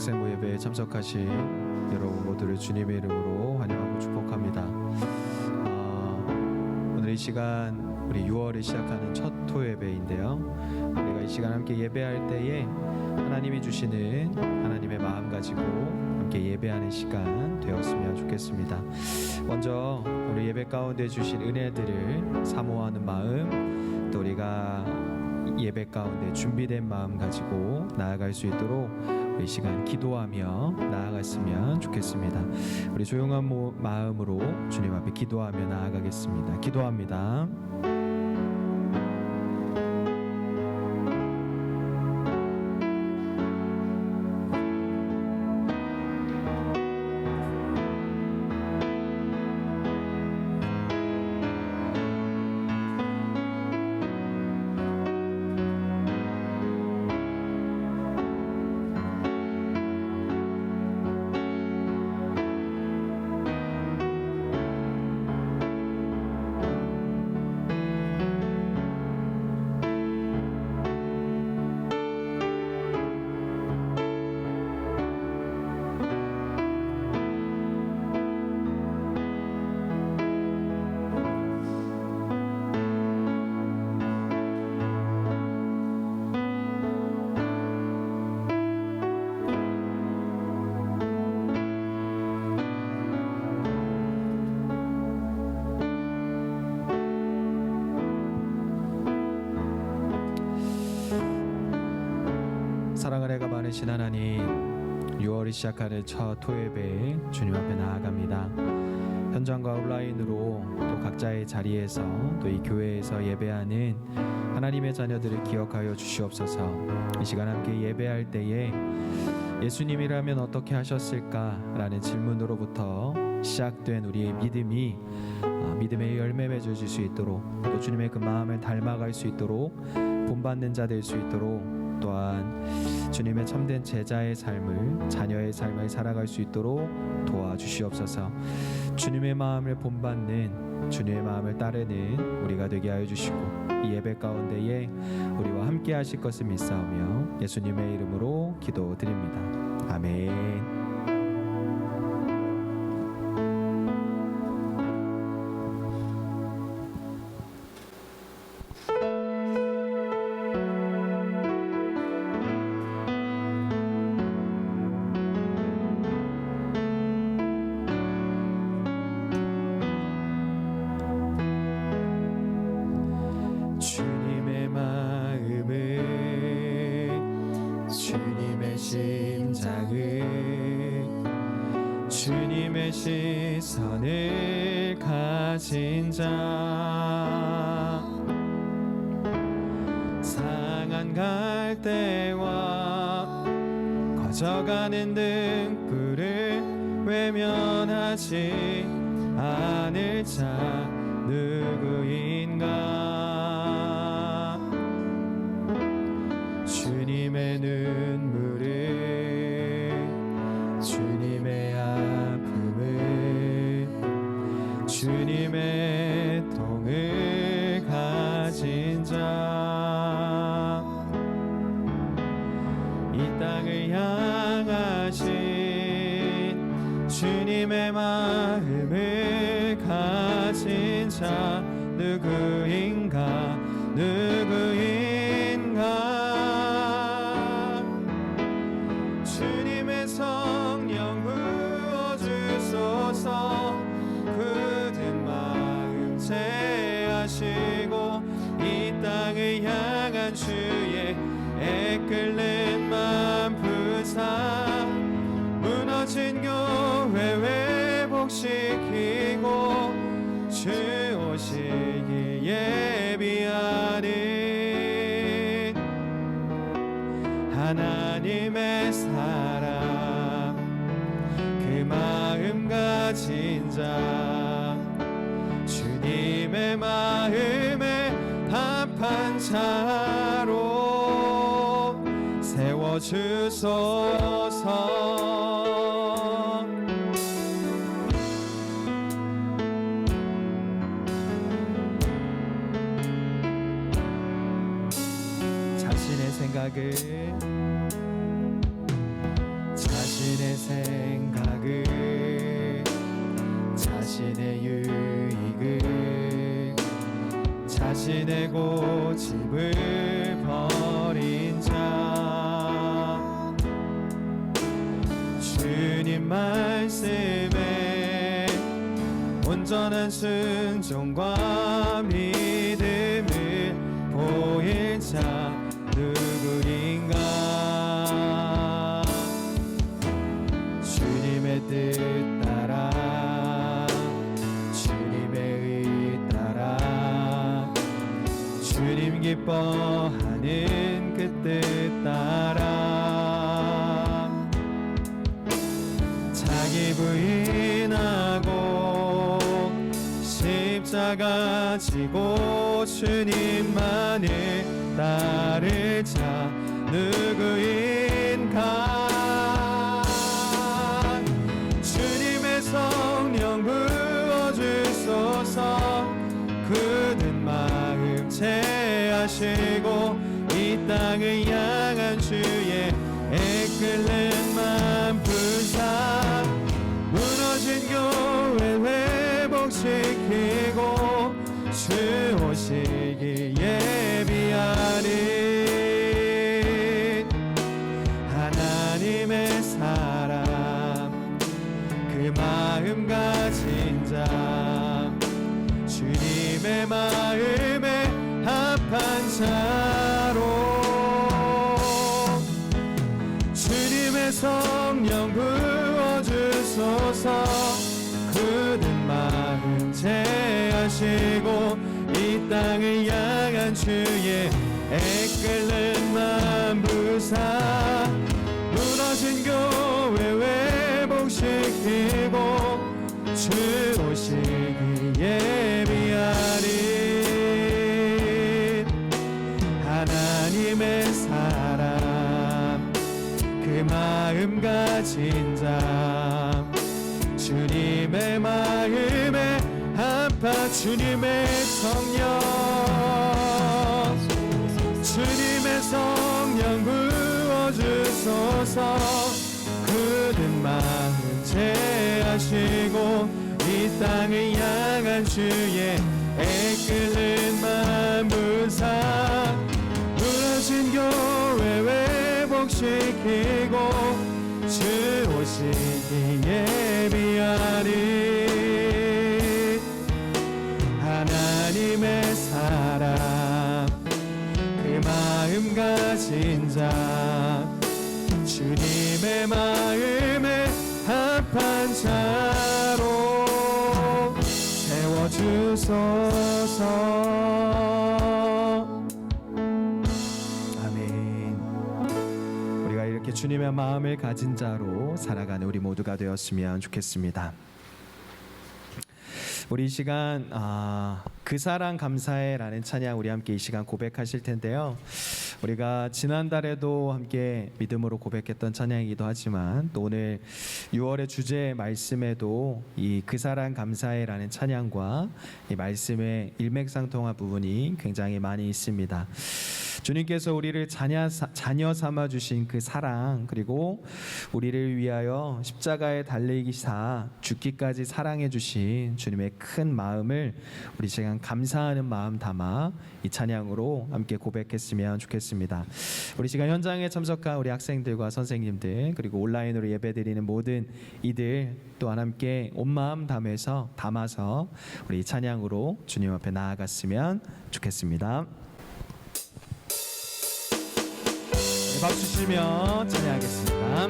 학생부 예배에 참석하신 여러분 모두를 주님의 이름으로 환영하고 축복합니다. 오늘 이 시간 우리 6월을 시작하는 첫 토예배인데요, 우리가 이 시간 함께 예배할 때에 하나님이 주시는 하나님의 마음 가지고 함께 예배하는 시간 되었으면 좋겠습니다. 먼저 우리 예배 가운데 주신 은혜들을 사모하는 마음, 또 우리가 예배 가운데 준비된 마음 가지고 나아갈 수 있도록 이 시간 기도하며 나아갔으면 좋겠습니다. 우리 조용한 마음으로 주님 앞에 기도하며 나아가겠습니다. 기도합니다. 사랑을 해가 많으신 하나님, 6월이 시작하는 첫 토예배에 주님 앞에 나아갑니다. 현장과 온라인으로 또 각자의 자리에서 또 이 교회에서 예배하는 하나님의 자녀들을 기억하여 주시옵소서. 이 시간 함께 예배할 때에 예수님이라면 어떻게 하셨을까라는 질문으로부터 시작된 우리의 믿음이 믿음의 열매 맺어질 수 있도록, 또 주님의 그 마음을 닮아갈 수 있도록 본받는 자 될 수 있도록, 또한 주님의 참된 제자의 삶을, 자녀의 삶을 살아갈 수 있도록 도와주시옵소서. 주님의 마음을 본받는, 주님의 마음을 따르는 우리가 되게 하여 주시고, 이 예배 가운데에 우리와 함께 하실 것을 믿사오며 예수님의 이름으로 기도드립니다. 아멘. 주님의 시선을 가진 자, 상한 갈대와 꺼져가는 등불을 외면하지 않을 자 누구인가. 주님의 눈물을, 주님의 아픔을, 주님의 통을 가진 자, 이 땅을 향하신 주님의 마음을 가진 자 누구인가, 누구인가. 주님의 성령 부어주소서. 굳은 마음 제하시고 이 땅을 향한 주의 애끓는 마음 부사, 무너진 교회 회복시키고 주 오시기 예비하는 하나님의 사랑, 그 마음 가진 자, 주님의 마음에 합한 자로 세워주소서. 자신의 생각을 생각을 자신의 유익을 자신의 고집을 버린 자 주님 말씀에 온전한 순종과 믿음을 보인 자 누구인가 주님의 뜻 따라 주님의 의 따라 주님 기뻐하는 그 뜻 따라 자기 부인하고 십자가 지고 주님만을 따를 자 누구인가 주님의 성령 부어주소서 굳은 마음 채하시고 이 땅을 향한 주의 애끓는 맘 부사 무너진 교회 회복시키고 주 오시기 예비하는 하나님의 사람 그 마음 가진 자 주님의 마음에 합한 자로 주님의 성령 부어주소서 굳은 마음 채하시고 이 땅을 향한 주의 애끓는 맘 부사 무너진 교회 회복시키고 주 오시기 예비하는 하나님의 사람 그 마음 가진 자 주님의 마음에 합한 주님의 성령 주님의 성령 부어주소서 굳은 마음 채하시고 이 땅을 향한 주의 애끓는 맘 부사 무너진 교회 회복시키고 주 오시기 예비하는 하나님의 사람 그 마음 가진 자 주님의 마음에 합한 자로 세워주소서. 아멘. 우리가 이렇게 주님의 마음을 가진 자로 살아가는 우리 모두가 되었으면 좋겠습니다. 우리 이 시간 그 사랑 감사해라는 찬양 우리 함께 이 시간 고백하실 텐데요. 우리가 지난달에도 함께 믿음으로 고백했던 찬양이기도 하지만 또 오늘 6월의 주제 말씀에도 이 그 사랑 감사해라는 찬양과 이 말씀의 일맥상통한 부분이 굉장히 많이 있습니다. 주님께서 우리를 자녀 삼아 주신 그 사랑 그리고 우리를 위하여 십자가에 달리기사 죽기까지 사랑해 주신 주님의 큰 마음을 우리 시간 감사하는 마음 담아 이 찬양으로 함께 고백했으면 좋겠습니다. 우리 시간 현장에 참석한 우리 학생들과 선생님들 그리고 온라인으로 예배드리는 모든 이들 또한 함께 온 마음 담아서 우리 이 찬양으로 주님 앞에 나아갔으면 좋겠습니다. 박수 치며 찬양하겠습니다.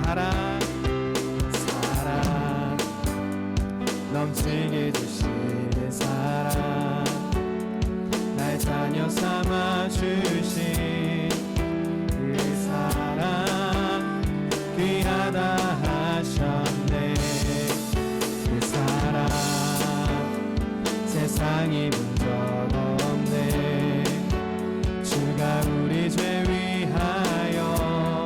사랑 넘치게 주시는 사랑 날 자녀 삼아 주신 그 사랑 귀하다 하셨네. 그 사랑 세상이 본 적 없네. 주가 우리 죄 위하여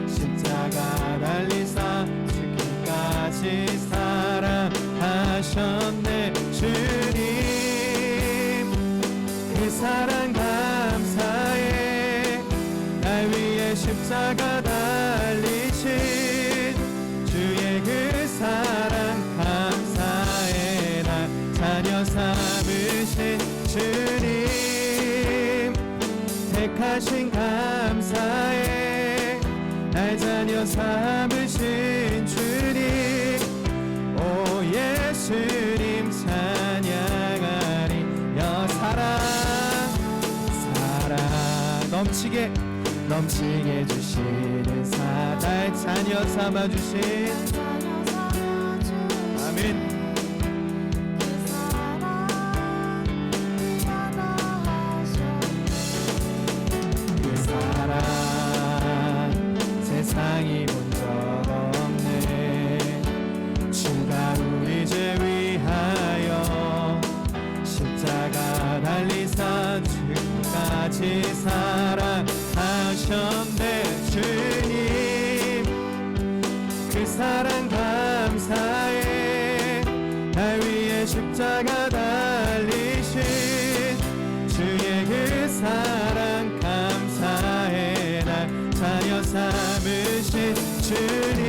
십자가 달리사 죽기까지 사랑하셨네. 십자가 달리신 주의 그 사랑 감사해. 나 자녀 삼으신 주님 택하신 감사해. 날 자녀 삼으신 주님 오 예수님 찬양하리. 여 사랑 넘치게 주시는 날 자녀 삼아주신 아멘. 그 사랑 세상이 본 적 없네. 주가 우리 죄 위하여 십자가 달리사 주까지 사랑하셨네. 주님 그 사랑 감사해. 날 위해 십자가 달리신 주의 그 사랑 감사해. 날 자녀 삼으신 주님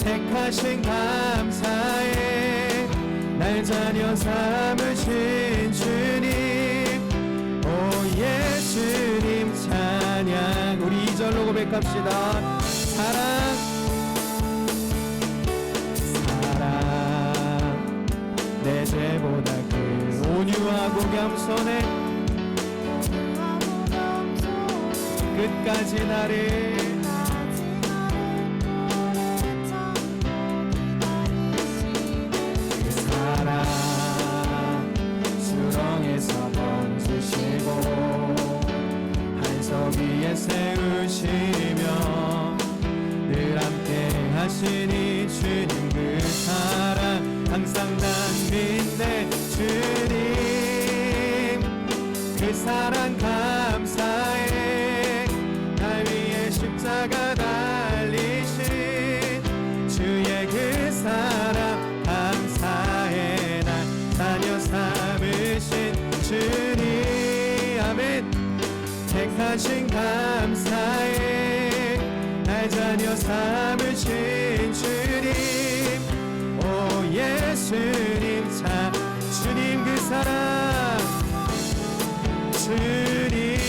택하신 감사해. 날 자녀 삼으신 주님 오 예수님 찬양. 우리 2절로 고백합시다. 사랑 내 죄보다 그 온유하고 겸손해. 끝까지 나를 그 사랑 수렁에서 던지시고 한석 위에 세우시며 늘 함께 하시니 주님 그 사랑 항상 난 믿네. 주님 그 사랑 감사해. 날 위해 십자가 달리신 주의 그 사랑 감사해. 날 자녀 삼으신 주님 아멘. 택하신 감사해. 날 자녀 삼으신 주님 오 예수님 참 주님 그 사랑 주님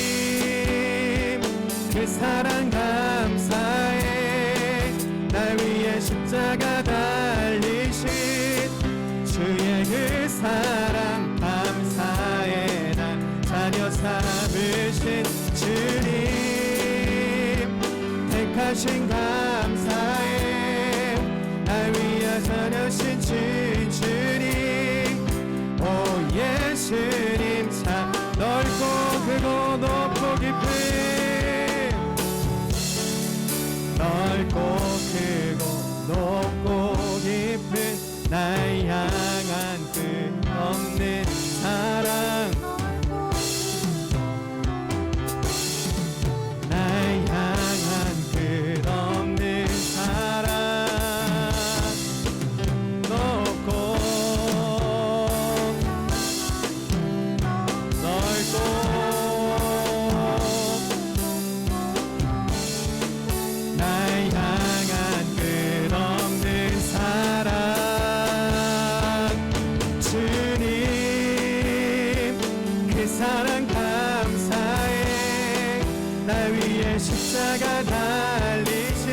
그 사랑 감사해. 날 위해 십자가 달리신 주의 그 사랑 감사해. 날 자녀 삼으신 주님 택하신 감사해. 날 위해 자녀신 주님 오 예수님 참 넓고 크고 높고 깊은 넓고 크고 높고 깊은 날 향한 끝없는 사랑 날 향한 끝없는 사랑 높고 넓고 날 향한 끝없는 사랑 주님 그 사랑 감사해. 날 위해 십자가 달리신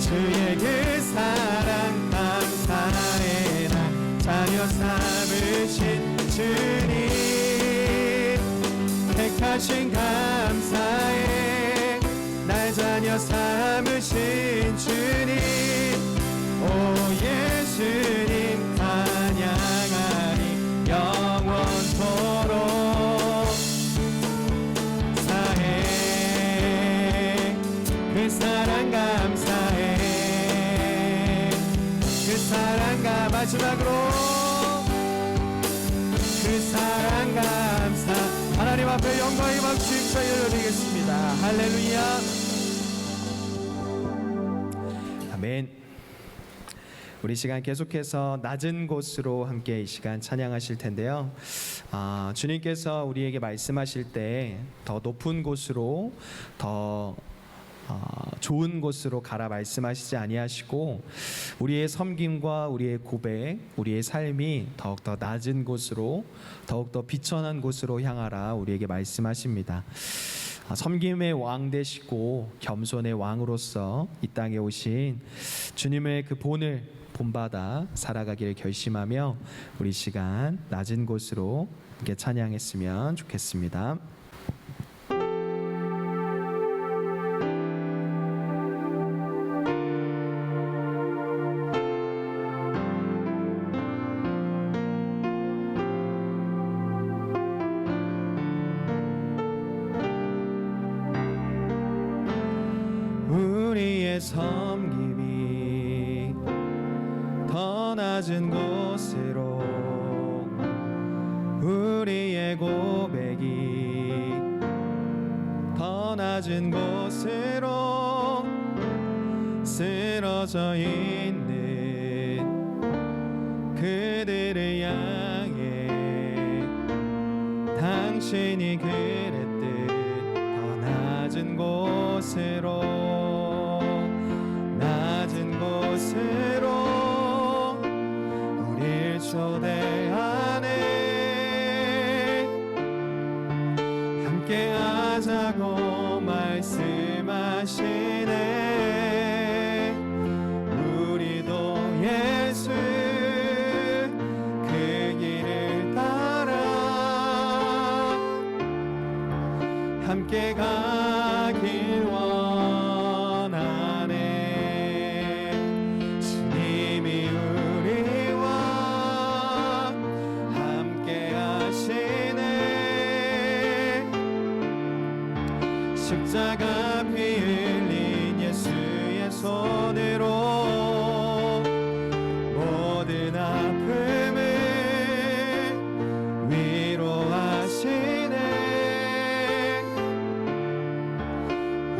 주의 그 사랑 감사해. 날 자녀 삼으신 주님 택하신 감사해. 날 자녀 삼으신 주님 오 예수님 찬양하니 영원토록 사해. 그 사랑 감사해. 그 사랑과 마지막으로 그 사랑 감사. 하나님 앞에 영광의 박수 힘차게 올려드리겠습니다. 할렐루야. 아멘. 우리 시간 계속해서 낮은 곳으로 함께 이 시간 찬양하실 텐데요. 주님께서 우리에게 말씀하실 때 더 높은 곳으로 더 좋은 곳으로 가라 말씀하시지 아니하시고 우리의 섬김과 우리의 고백, 우리의 삶이 더욱더 낮은 곳으로 더욱더 비천한 곳으로 향하라 우리에게 말씀하십니다. 섬김의 왕 되시고 겸손의 왕으로서 이 땅에 오신 주님의 그 본을 본받아 살아가기를 결심하며 우리 시간 낮은 곳으로 함께 찬양했으면 좋겠습니다. 우리의 섬김이 더 낮은 곳으로 우리의 고백이 더 낮은 곳으로 쓰러져 있는 그들을 향해 당신이 그랬듯 더 낮은 곳으로 우릴 초대하네 함께 하자고 말씀하시네 우리도 예수 그 길을 따라 함께 가길 십자가 피 흘린 예수의 손으로 모든 아픔을 위로하시네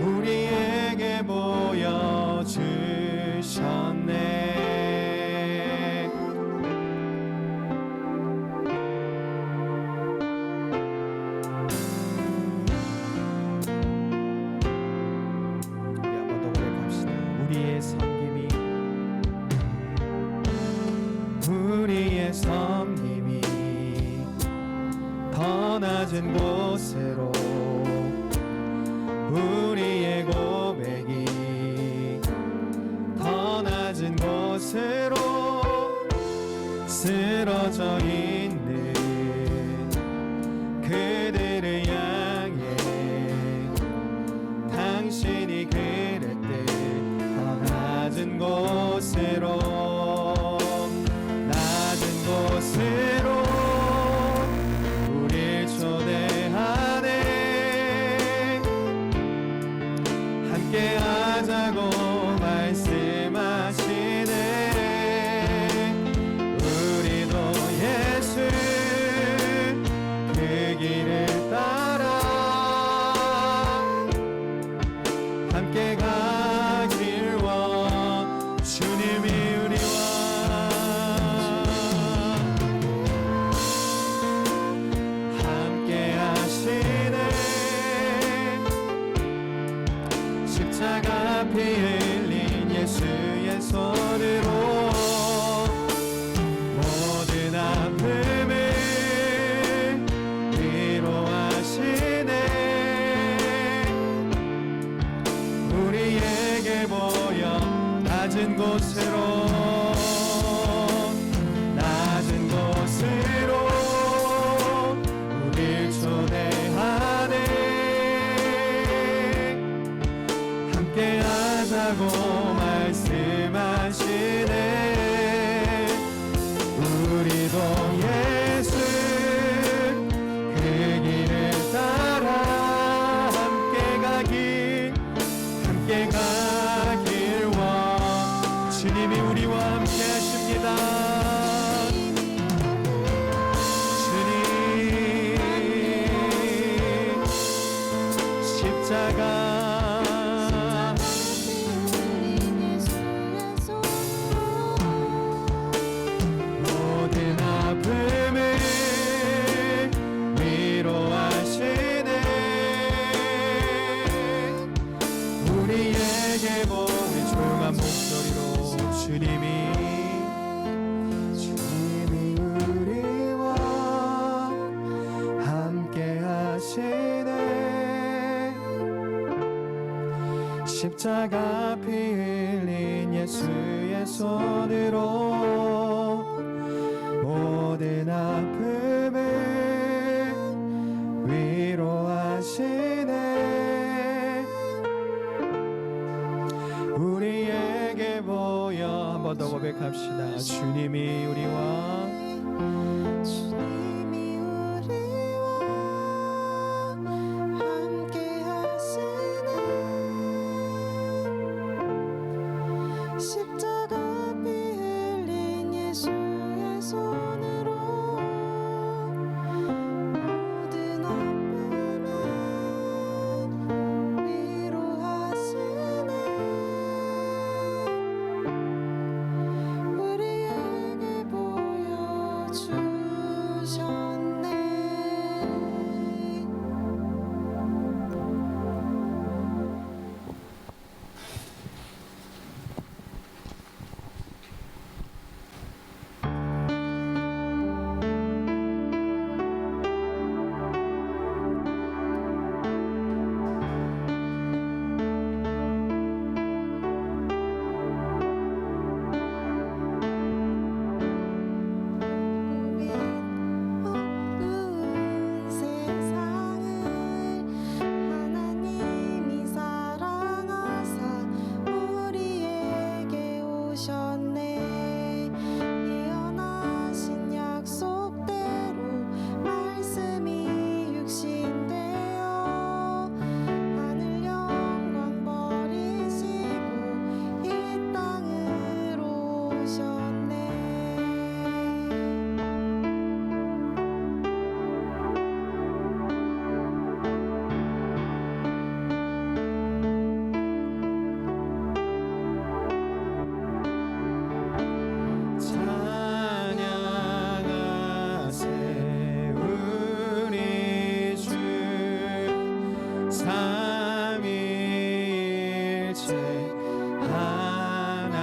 우리에게 보여주셨네 우리의 섬김이 더 낮은 곳으로 우리의 고백이 더 낮은 곳으로 쓰러져 있는 그들을 향해 당신이 그랬듯 더 낮은 곳으로 우릴 초대하네 함께 하자고 말씀하시네 우리도 예수 그 길을 따라 함께 가길 원 주님이 우리와 십자가 피 흘린 예수의 손으로 모든 아픔을 위로하시네 우리에게 보여 낮은 곳으로 우릴 초대하네 함께 하자고 말씀하시네 우리도 예수 그 길을 따라 함께 가길 원 주님이 우리와 함께 하십니다 십자가 십자가 피 흘린 예수의 손으로 모든 아픔을 위로하시네. 우리에게 보여 한 번 더 고백합시다. 주님이 우리와 함께 하시네. 십자가 피 흘린 예수의 손으로 모든 아픔을 위로하시네. 우리에게 보여주셨네. 어두운 세상을 하나님이 사랑하사 우리에게 오셨네. 예언하신 약속대로 말씀이 육신되어 하늘 영광 버리시고 이 땅으로 오셨네. 찬양하세 우리 주 삼위일체 하나님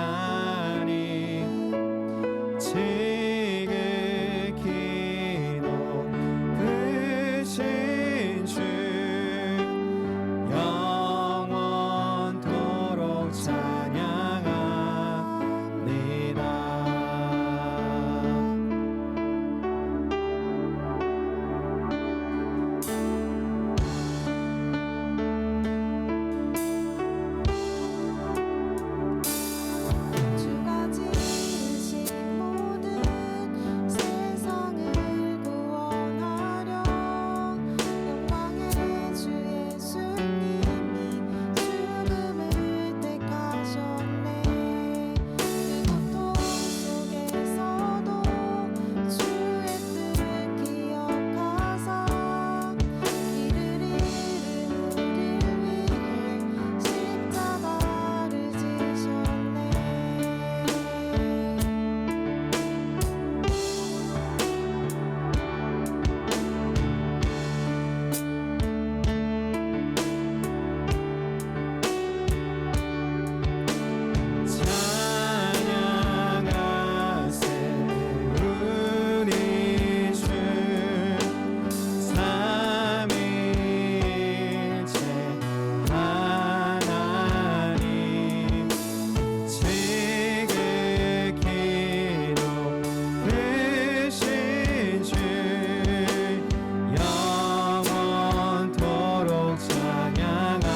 지극히 높으신 주 영원토록 찬양합니다. 주가 지으신 모든 세상을 구원하려 영광의 주 예수님이 죽음을 택하셨네. 그 고통 속에서도 주의 뜻 기억하사 길을 잃은 우리를 위해 십자가를 지셨네. 찬양하세 우리 주 삼위일체 하나님 지극히 높으신 주 영원토록 찬양합니다.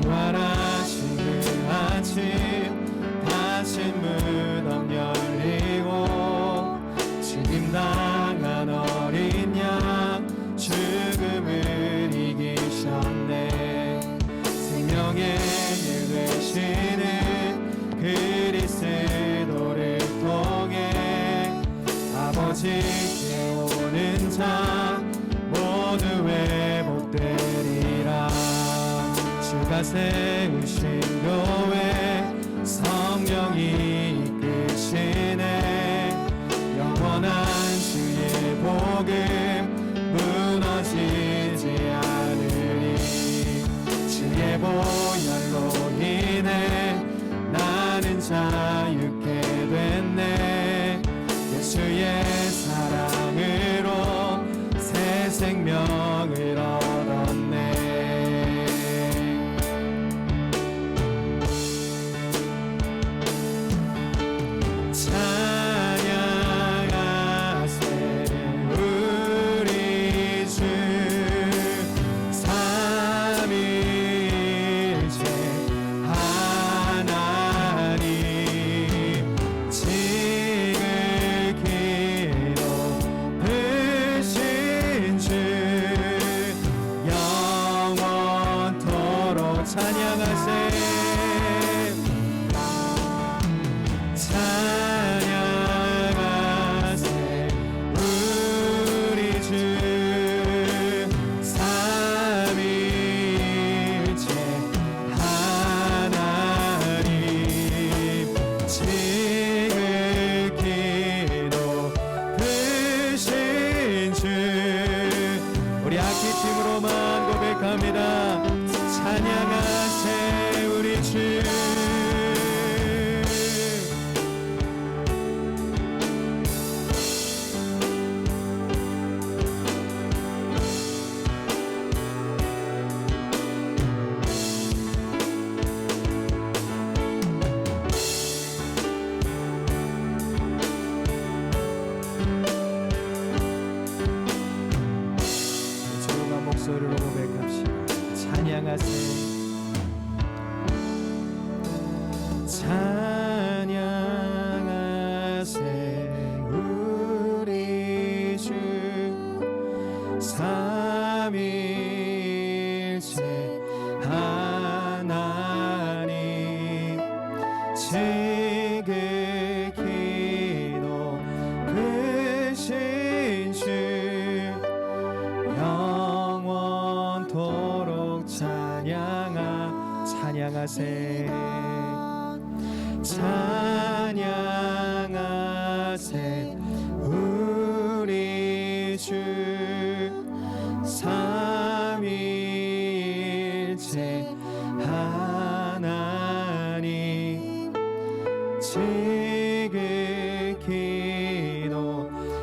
부활하신 그 아침 다시 무덤 열리고 죽임당한 어린 양 죽음을 이기셨네. 생명의 길 되시는 그리스도를 통해 아버지께 오는 자 모두 회복되리라. 주가 세우신 교회 성령이 이끄시네. 영원한 주의 복음 무너지지 않으리. 주의 보혈로 자유케 됐네. 예수의 사랑으로 새 생명을 얻었네. 찬양하세 우리 주 삼위일체 하나님 지극히 높으신 주 영원토록 찬양하세. 찬양하세 우리 주 삼위일체 하나님 지극히 높으신 주. 우리 악기팀으로만 고백합니다. 찬양하세 우리 주. 조용한 목소리로 고백합시다. 찬양하세 찬양하세 우리 주 삼위일체 하나님 지극히 높으신 주 영원토록 찬양하세. 찬양하세 우리 주 삼위일체 하나님 지극히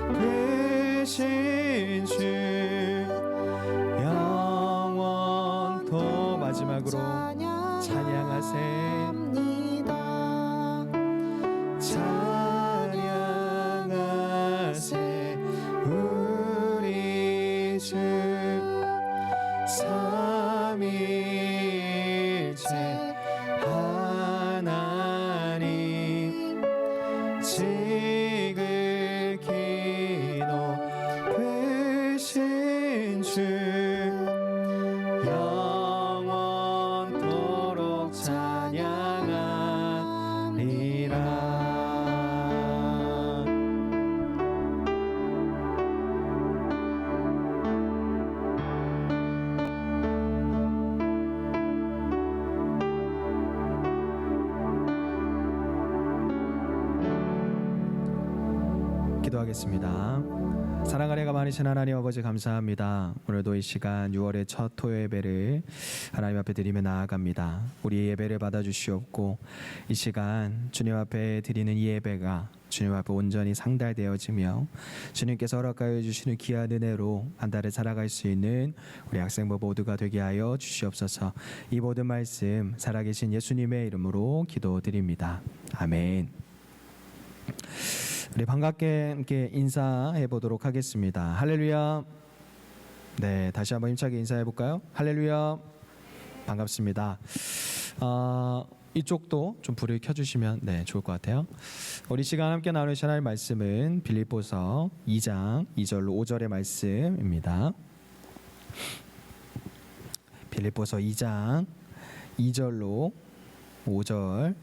높으신 주 영원토. 마지막으로 찬양하세. 찬양하세 우리 주 삼위일체 하나님 지극히 높으신 주 영원토록 찬양하리라. 기도하겠습니다. 사랑하리가 많으신 하나님 아버지 감사합니다. 오늘도 이 시간 6월의 첫 토요 예배를 하나님 앞에 드리며 나아갑니다. 우리 예배를 받아주시옵고 이 시간 주님 앞에 드리는 이 예배가 주님 앞에 온전히 상달되어지며 주님께서 허락하여 주시는 귀한 은혜로 한 달을 살아갈 수 있는 우리 학생부 모두가 되게 하여 주시옵소서. 이 모든 말씀 살아계신 예수님의 이름으로 기도드립니다. 아멘. 우리 반갑게 함께 인사해 보도록 하겠습니다. 할렐루야. 네, 다시 한번 힘차게 인사해 볼까요? 할렐루야. 반갑습니다. 이쪽도 좀 불을 켜주시면 네 좋을 것 같아요. 우리 시간 함께 나누실 하나님의 말씀은 빌립보서 2장 2절로 5절의 말씀입니다. 빌립보서 2장 2절로 5절.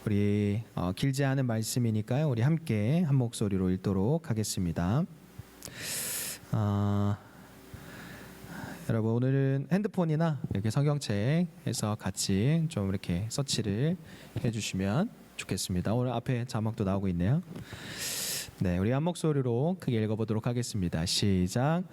우리 길지 않은 말씀이니까요. 우리 함께 한 목소리로 읽도록 하겠습니다. 여러분 오늘은 핸드폰이나 이렇게 성경책에서 같이 좀 이렇게 서치를 해주시면 좋겠습니다. 오늘 앞에 자막도 나오고 있네요. 네, 우리 한 목소리로 크게 읽어보도록 하겠습니다. 시작.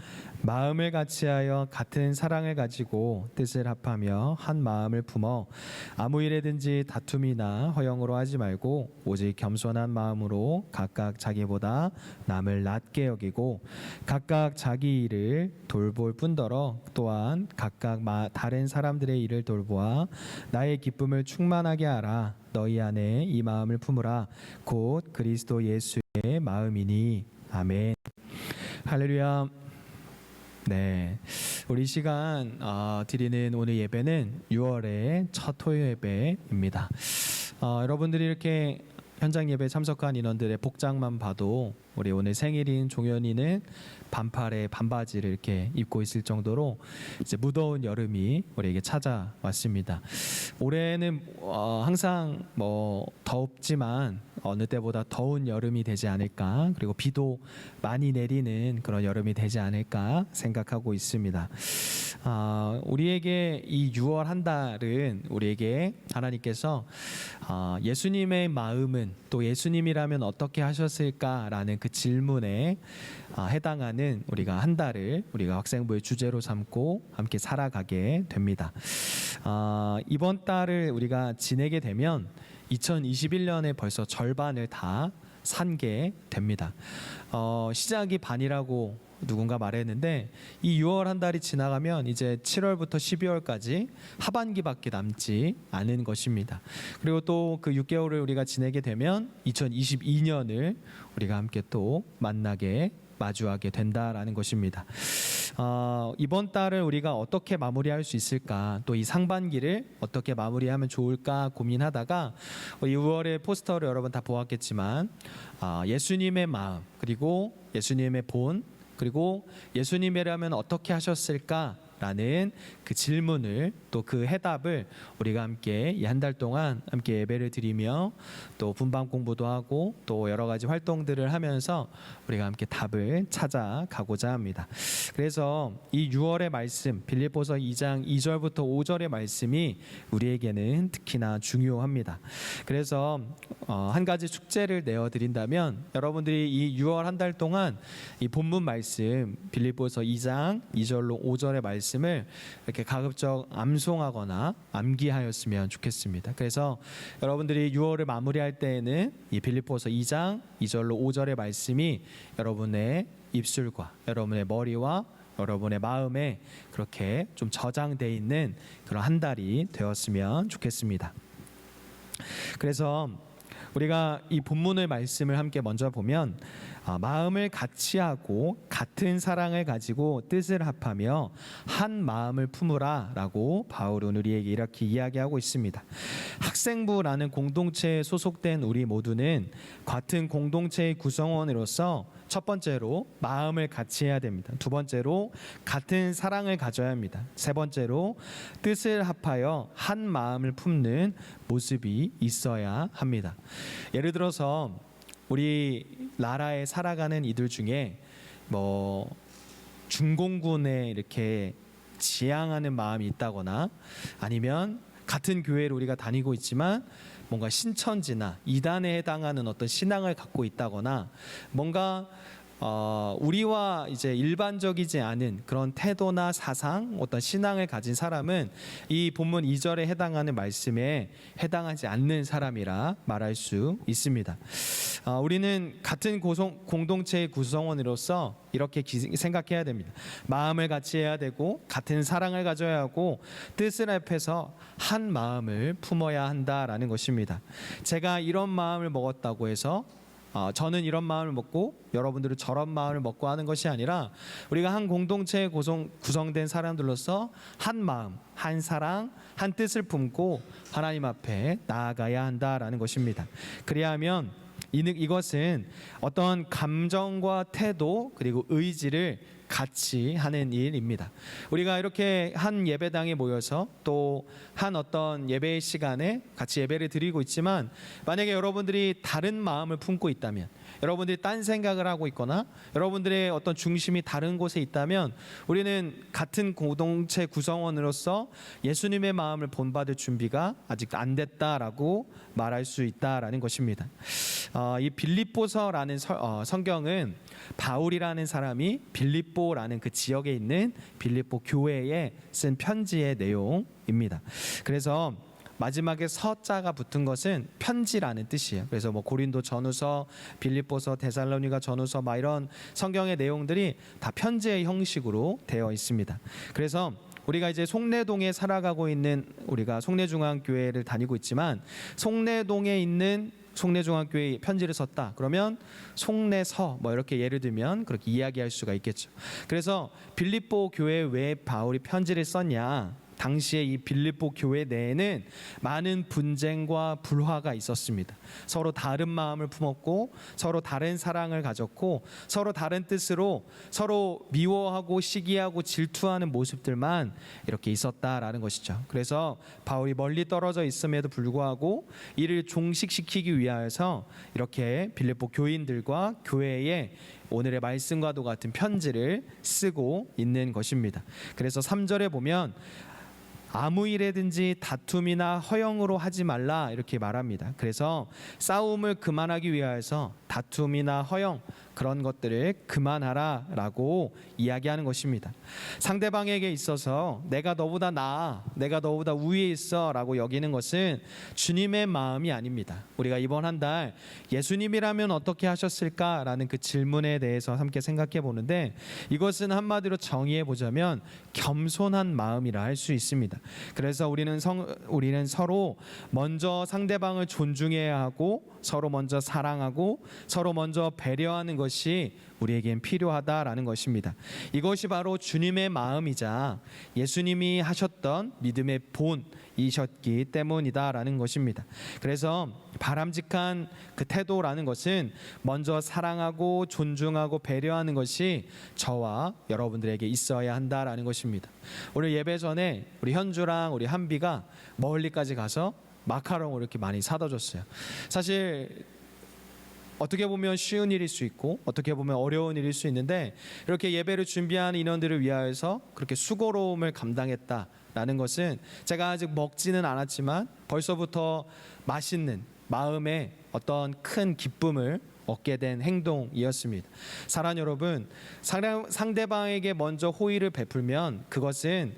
마음을 같이하여 같은 사랑을 가지고 뜻을 합하며 한 마음을 품어 아무 일에든지 다툼이나 허영으로 하지 말고 오직 겸손한 마음으로 각각 자기보다 남을 낮게 여기고 각각 자기 일을 돌볼 뿐더러 또한 각각 다른 사람들의 일을 돌보아 나의 기쁨을 충만하게 하라. 너희 안에 이 마음을 품으라. 곧 그리스도 예수의 마음이니. 아멘. 할렐루야. 네, 우리 시간 드리는 오늘 예배는 6월의 첫 토요 예배입니다. 여러분들이 이렇게 현장 예배 참석한 인원들의 복장만 봐도 우리 오늘 생일인 종현이는 반팔에 반바지를 이렇게 입고 있을 정도로 이제 무더운 여름이 우리에게 찾아왔습니다. 올해는 항상 뭐 덥지만 어느 때보다 더운 여름이 되지 않을까, 그리고 비도 많이 내리는 그런 여름이 되지 않을까 생각하고 있습니다. 우리에게 이 6월 한 달은 우리에게 하나님께서 예수님의 마음은 또 예수님이라면 어떻게 하셨을까라는 그 질문에 해당하는 우리가 한 달을 우리가 학생부의 주제로 삼고 함께 살아가게 됩니다. 이번 달을 우리가 지내게 되면 2021년에 벌써 절반을 다 산 게 됩니다. 시작이 반이라고 누군가 말했는데 이 6월 한 달이 지나가면 이제 7월부터 12월까지 하반기밖에 남지 않은 것입니다. 그리고 또 그 6개월을 우리가 지내게 되면 2022년을 우리가 함께 또 마주하게 된다라는 것입니다. 이번 달을 우리가 어떻게 마무리할 수 있을까, 또 이 상반기를 어떻게 마무리하면 좋을까 고민하다가 6월의 포스터를 여러분 다 보았겠지만 예수님의 마음, 그리고 예수님의 본, 그리고 예수님이라면 어떻게 하셨을까라는 그 질문을, 또 그 해답을 우리가 함께 이 한 달 동안 함께 예배를 드리며 또 분방 공부도 하고 또 여러 가지 활동들을 하면서 우리가 함께 답을 찾아가고자 합니다. 그래서 이 6월의 말씀, 빌립보서 2장 2절부터 5절의 말씀이 우리에게는 특히나 중요합니다. 그래서 한 가지 숙제를 내어드린다면 여러분들이 이 6월 한 달 동안 이 본문 말씀 빌립보서 2장 2절로 5절의 말씀을 이렇게 가급적 암송하거나 암기하였으면 좋겠습니다. 그래서 여러분들이 6월을 마무리할 때에는 이 빌립보서 2장 2절로 5절의 말씀이 여러분의 입술과 여러분의 머리와 여러분의 마음에 그렇게 좀 저장되어 있는 그런 한 달이 되었으면 좋겠습니다. 그래서 우리가 이 본문의 말씀을 함께 먼저 보면 마음을 같이 하고 같은 사랑을 가지고 뜻을 합하며 한 마음을 품으라 라고 바울은 우리에게 이렇게 이야기하고 있습니다. 학생부라는 공동체에 소속된 우리 모두는 같은 공동체의 구성원으로서 첫 번째로 마음을 같이 해야 됩니다. 두 번째로 같은 사랑을 가져야 합니다. 세 번째로 뜻을 합하여 한 마음을 품는 모습이 있어야 합니다. 예를 들어서 우리 나라에 살아가는 이들 중에 뭐 중공군에 이렇게 지향하는 마음이 있다거나, 아니면 같은 교회를 우리가 다니고 있지만 뭔가 신천지나 이단에 해당하는 어떤 신앙을 갖고 있다거나, 뭔가 우리와 이제 일반적이지 않은 그런 태도나 사상, 어떤 신앙을 가진 사람은 이 본문 2절에 해당하는 말씀에 해당하지 않는 사람이라 말할 수 있습니다. 우리는 같은 공동체의 구성원으로서 이렇게 생각해야 됩니다. 마음을 같이 해야 되고 같은 사랑을 가져야 하고 뜻을 합해서 한 마음을 품어야 한다라는 것입니다. 제가 이런 마음을 먹었다고 해서 저는 이런 마음을 먹고 여러분들은 저런 마음을 먹고 하는 것이 아니라, 우리가 한 공동체에 구성된 사람들로서 한 마음, 한 사랑, 한 뜻을 품고 하나님 앞에 나아가야 한다라는 것입니다. 그래야 하면 이것은 어떤 감정과 태도 그리고 의지를 같이 하는 일입니다. 우리가 이렇게 한 예배당에 모여서 또 한 어떤 예배의 시간에 같이 예배를 드리고 있지만, 만약에 여러분들이 다른 마음을 품고 있다면, 여러분들이 딴 생각을 하고 있거나 여러분들의 어떤 중심이 다른 곳에 있다면, 우리는 같은 공동체 구성원으로서 예수님의 마음을 본받을 준비가 아직 안 됐다라고 말할 수 있다라는 것입니다. 이 빌립보서라는 성경은 바울이라는 사람이 빌립보라는 그 지역에 있는 빌립보 교회에 쓴 편지의 내용입니다. 그래서 마지막에 서자가 붙은 것은 편지라는 뜻이에요. 그래서 뭐 고린도 전후서, 빌립보서, 데살로니가 전후서 막 이런 성경의 내용들이 다 편지의 형식으로 되어 있습니다. 그래서 우리가 이제 송내동에 살아가고 있는, 우리가 송내중앙교회를 다니고 있지만 송내동에 있는 송내중앙교회에 편지를 썼다 그러면 송내서 뭐 이렇게 예를 들면 그렇게 이야기할 수가 있겠죠. 그래서 빌립보 교회에 왜 바울이 편지를 썼냐, 당시에 이 빌립보 교회 내에는 많은 분쟁과 불화가 있었습니다. 서로 다른 마음을 품었고 서로 다른 사랑을 가졌고 서로 다른 뜻으로 서로 미워하고 시기하고 질투하는 모습들만 이렇게 있었다라는 것이죠. 그래서 바울이 멀리 떨어져 있음에도 불구하고 이를 종식시키기 위하여서 이렇게 빌립보 교인들과 교회에 오늘의 말씀과도 같은 편지를 쓰고 있는 것입니다. 그래서 3절에 보면 아무 일에든지 다툼이나 허영으로 하지 말라 이렇게 말합니다. 그래서 싸움을 그만하기 위하여서 다툼이나 허영, 그런 것들을 그만하라라고 이야기하는 것입니다. 상대방에게 있어서 내가 너보다 나아, 내가 너보다 우위에 있어라고 여기는 것은 주님의 마음이 아닙니다. 우리가 이번 한 달 예수님이라면 어떻게 하셨을까라는 그 질문에 대해서 함께 생각해 보는데, 이것은 한마디로 정의해 보자면 겸손한 마음이라 할 수 있습니다. 그래서 우리는 서로 먼저 상대방을 존중해야 하고 서로 먼저 사랑하고 서로 먼저 배려하는 것이 우리에겐 필요하다라는 것입니다. 이것이 바로 주님의 마음이자 예수님이 하셨던 믿음의 본이셨기 때문이다라는 것입니다. 그래서 바람직한 그 태도라는 것은 먼저 사랑하고 존중하고 배려하는 것이 저와 여러분들에게 있어야 한다라는 것입니다. 오늘 예배 전에 우리 현주랑 우리 한비가 멀리까지 가서 마카롱을 이렇게 많이 사다 줬어요. 사실 어떻게 보면 쉬운 일일 수 있고 어떻게 보면 어려운 일일 수 있는데, 이렇게 예배를 준비하는 인원들을 위하여서 그렇게 수고로움을 감당했다라는 것은 제가 아직 먹지는 않았지만 벌써부터 맛있는 마음에 어떤 큰 기쁨을 얻게 된 행동이었습니다. 사랑 여러분, 상대방에게 먼저 호의를 베풀면 그것은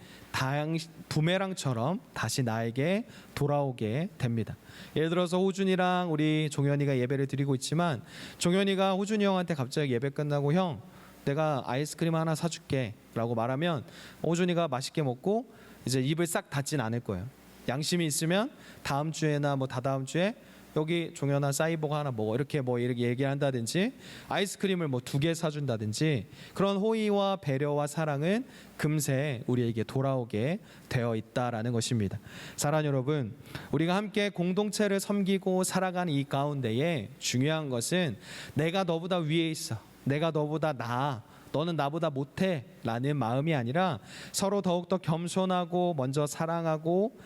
부메랑처럼 다시 나에게 돌아오게 됩니다. 예를 들어서 호준이랑 우리 종현이가 예배를 드리고 있지만, 종현이가 호준이 형한테 갑자기 예배 끝나고 형 내가 아이스크림 하나 사줄게 라고 말하면 호준이가 맛있게 먹고 이제 입을 싹 닫진 않을 거예요. 양심이 있으면 다음 주에나 뭐 다다음 주에 여기 종현아 사이버거 하나 먹어 이렇게 얘기한다든지, 아이스크림을 뭐 2개 사준다든지, 그런 호의와 배려와 사랑은 금세 우리에게 돌아오게 되어 있다라는 것입니다. 사랑 여러분, 우리가 함께 공동체를 섬기고 살아가는 이 가운데에 중요한 것은 내가 너보다 위에 있어, 내가 너보다 나아, 너는 나보다 못해 라는 마음이 아니라 서로 더욱더 겸손하고 먼저 사랑하고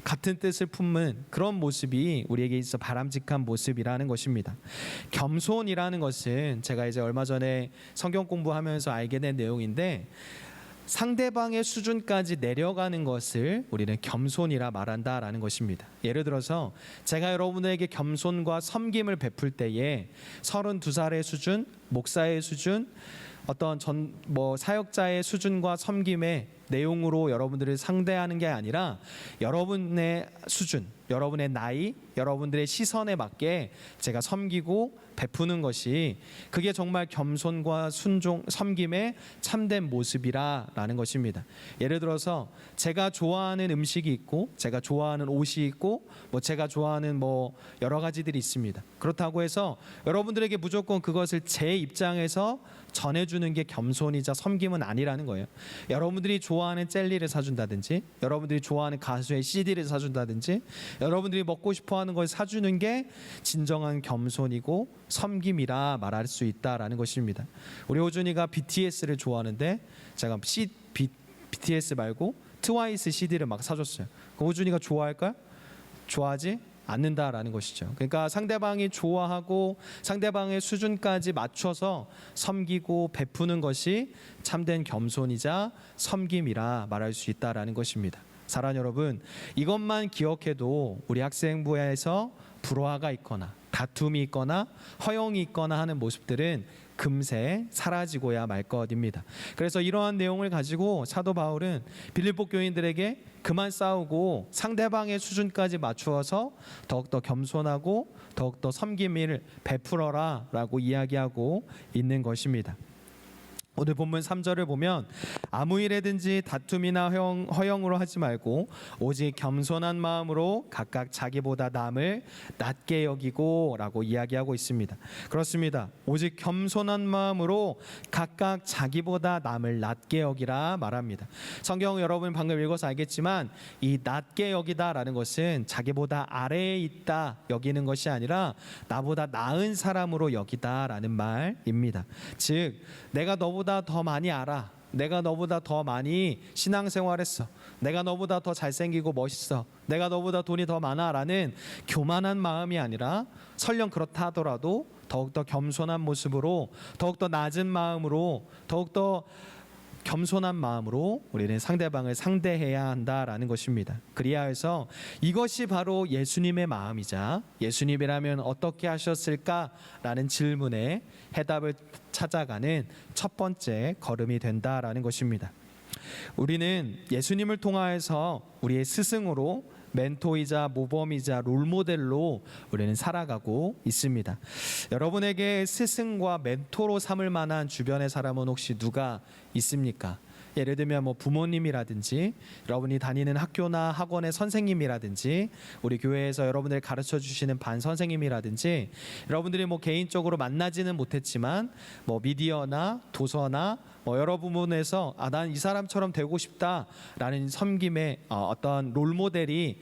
같은 뜻을 품는 그런 모습이 우리에게 있어 바람직한 모습이라는 것입니다. 겸손이라는 것은 제가 이제 얼마 전에 성경 공부하면서 알게 된 내용인데, 상대방의 수준까지 내려가는 것을 우리는 겸손이라 말한다라는 것입니다. 예를 들어서 제가 여러분에게 겸손과 섬김을 베풀 때에 32살의 수준, 목사의 수준, 어떤 사역자의 수준과 섬김의 내용으로 여러분들을 상대하는 게 아니라 여러분의 수준, 여러분의 나이, 여러분들의 시선에 맞게 제가 섬기고 베푸는 것이, 그게 정말 겸손과 순종, 섬김의 참된 모습이라는 것입니다. 예를 들어서 제가 좋아하는 음식이 있고 제가 좋아하는 옷이 있고 제가 좋아하는 여러 가지들이 있습니다. 그렇다고 해서 여러분들에게 무조건 그것을 제 입장에서 전해주는 게 겸손이자 섬김은 아니라는 거예요. 여러분들이 좋아하는 좋아하는 젤리를 사준다든지, 여러분들이 좋아하는 가수의 CD를 사준다든지, 여러분들이 먹고 싶어하는 걸 사주는 게 진정한 겸손이고 섬김이라 말할 수 있다라는 것입니다. 우리 호준이가 BTS를 좋아하는데 제가 BTS 말고 트와이스 CD를 막 사줬어요. 그럼 호준이가 좋아할까요? 좋아하지 않는다라는 것이죠. 그러니까 상대방이 좋아하고 상대방의 수준까지 맞춰서 섬기고 베푸는 것이 참된 겸손이자 섬김이라 말할 수 있다라는 것입니다. 사랑하는 여러분, 이것만 기억해도 우리 학생부에서 불화가 있거나 다툼이 있거나 허용이 있거나 하는 모습들은 금세 사라지고야 말 것입니다. 그래서 이러한 내용을 가지고 사도 바울은 빌립보 교인들에게 그만 싸우고 상대방의 수준까지 맞추어서 더욱더 겸손하고 더욱더 섬김을 베풀어라 라고 이야기하고 있는 것입니다. 오늘 본문 3절을 보면 아무 일에든지 다툼이나 허영으로 하지 말고 오직 겸손한 마음으로 각각 자기보다 남을 낮게 여기고 라고 이야기하고 있습니다. 그렇습니다. 오직 겸손한 마음으로 각각 자기보다 남을 낮게 여기라 말합니다. 성경 여러분 방금 읽어서 알겠지만 이 낮게 여기다라는 것은 자기보다 아래에 있다 여기는 것이 아니라 나보다 나은 사람으로 여기다라는 말입니다. 즉 내가 너보다 더 많이 알아. 내가 너보다 더 많이 신앙생활했어. 내가 너보다 더 잘생기고 멋있어. 내가 너보다 돈이 더 많아라는 교만한 마음이 아니라 설령 그렇다 하더라도 더욱더 겸손한 모습으로 더욱더 낮은 마음으로 더욱더 겸손한 마음으로 우리는 상대방을 상대해야 한다라는 것입니다. 그리하여서 이것이 바로 예수님의 마음이자 예수님이라면 어떻게 하셨을까라는 질문에 해답을 찾아가는 첫 번째 걸음이 된다라는 것입니다. 우리는 예수님을 통하여서 우리의 스승으로 멘토이자 모범이자 롤모델로 우리는 살아가고 있습니다. 여러분에게 스승과 멘토로 삼을 만한 주변의 사람은 혹시 누가 있습니까? 예를 들면 뭐 부모님이라든지 여러분이 다니는 학교나 학원의 선생님이라든지 우리 교회에서 여러분들 가르쳐 주시는 반 선생님이라든지 여러분들이 뭐 개인적으로 만나지는 못했지만 뭐 미디어나 도서나 뭐 여러 부분에서 난 이 사람처럼 되고 싶다라는 섬김의 어떤 롤모델이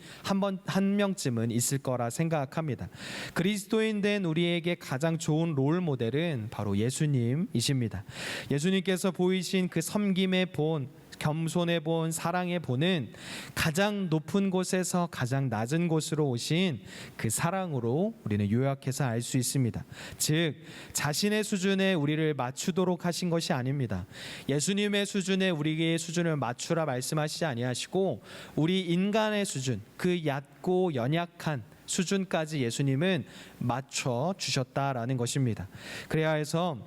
한 명쯤은 있을 거라 생각합니다. 그리스도인 된 우리에게 가장 좋은 롤모델은 바로 예수님이십니다. 예수님께서 보이신 그 섬김의 본, 겸손의 본, 사랑의 본은 가장 높은 곳에서 가장 낮은 곳으로 오신 그 사랑으로 우리는 요약해서 알 수 있습니다. 즉 자신의 수준에 우리를 맞추도록 하신 것이 아닙니다. 예수님의 수준에 우리의 수준을 맞추라 말씀하시지 아니하시고 우리 인간의 수준, 그 얕고 연약한 수준까지 예수님은 맞춰 주셨다라는 것입니다. 그래야 해서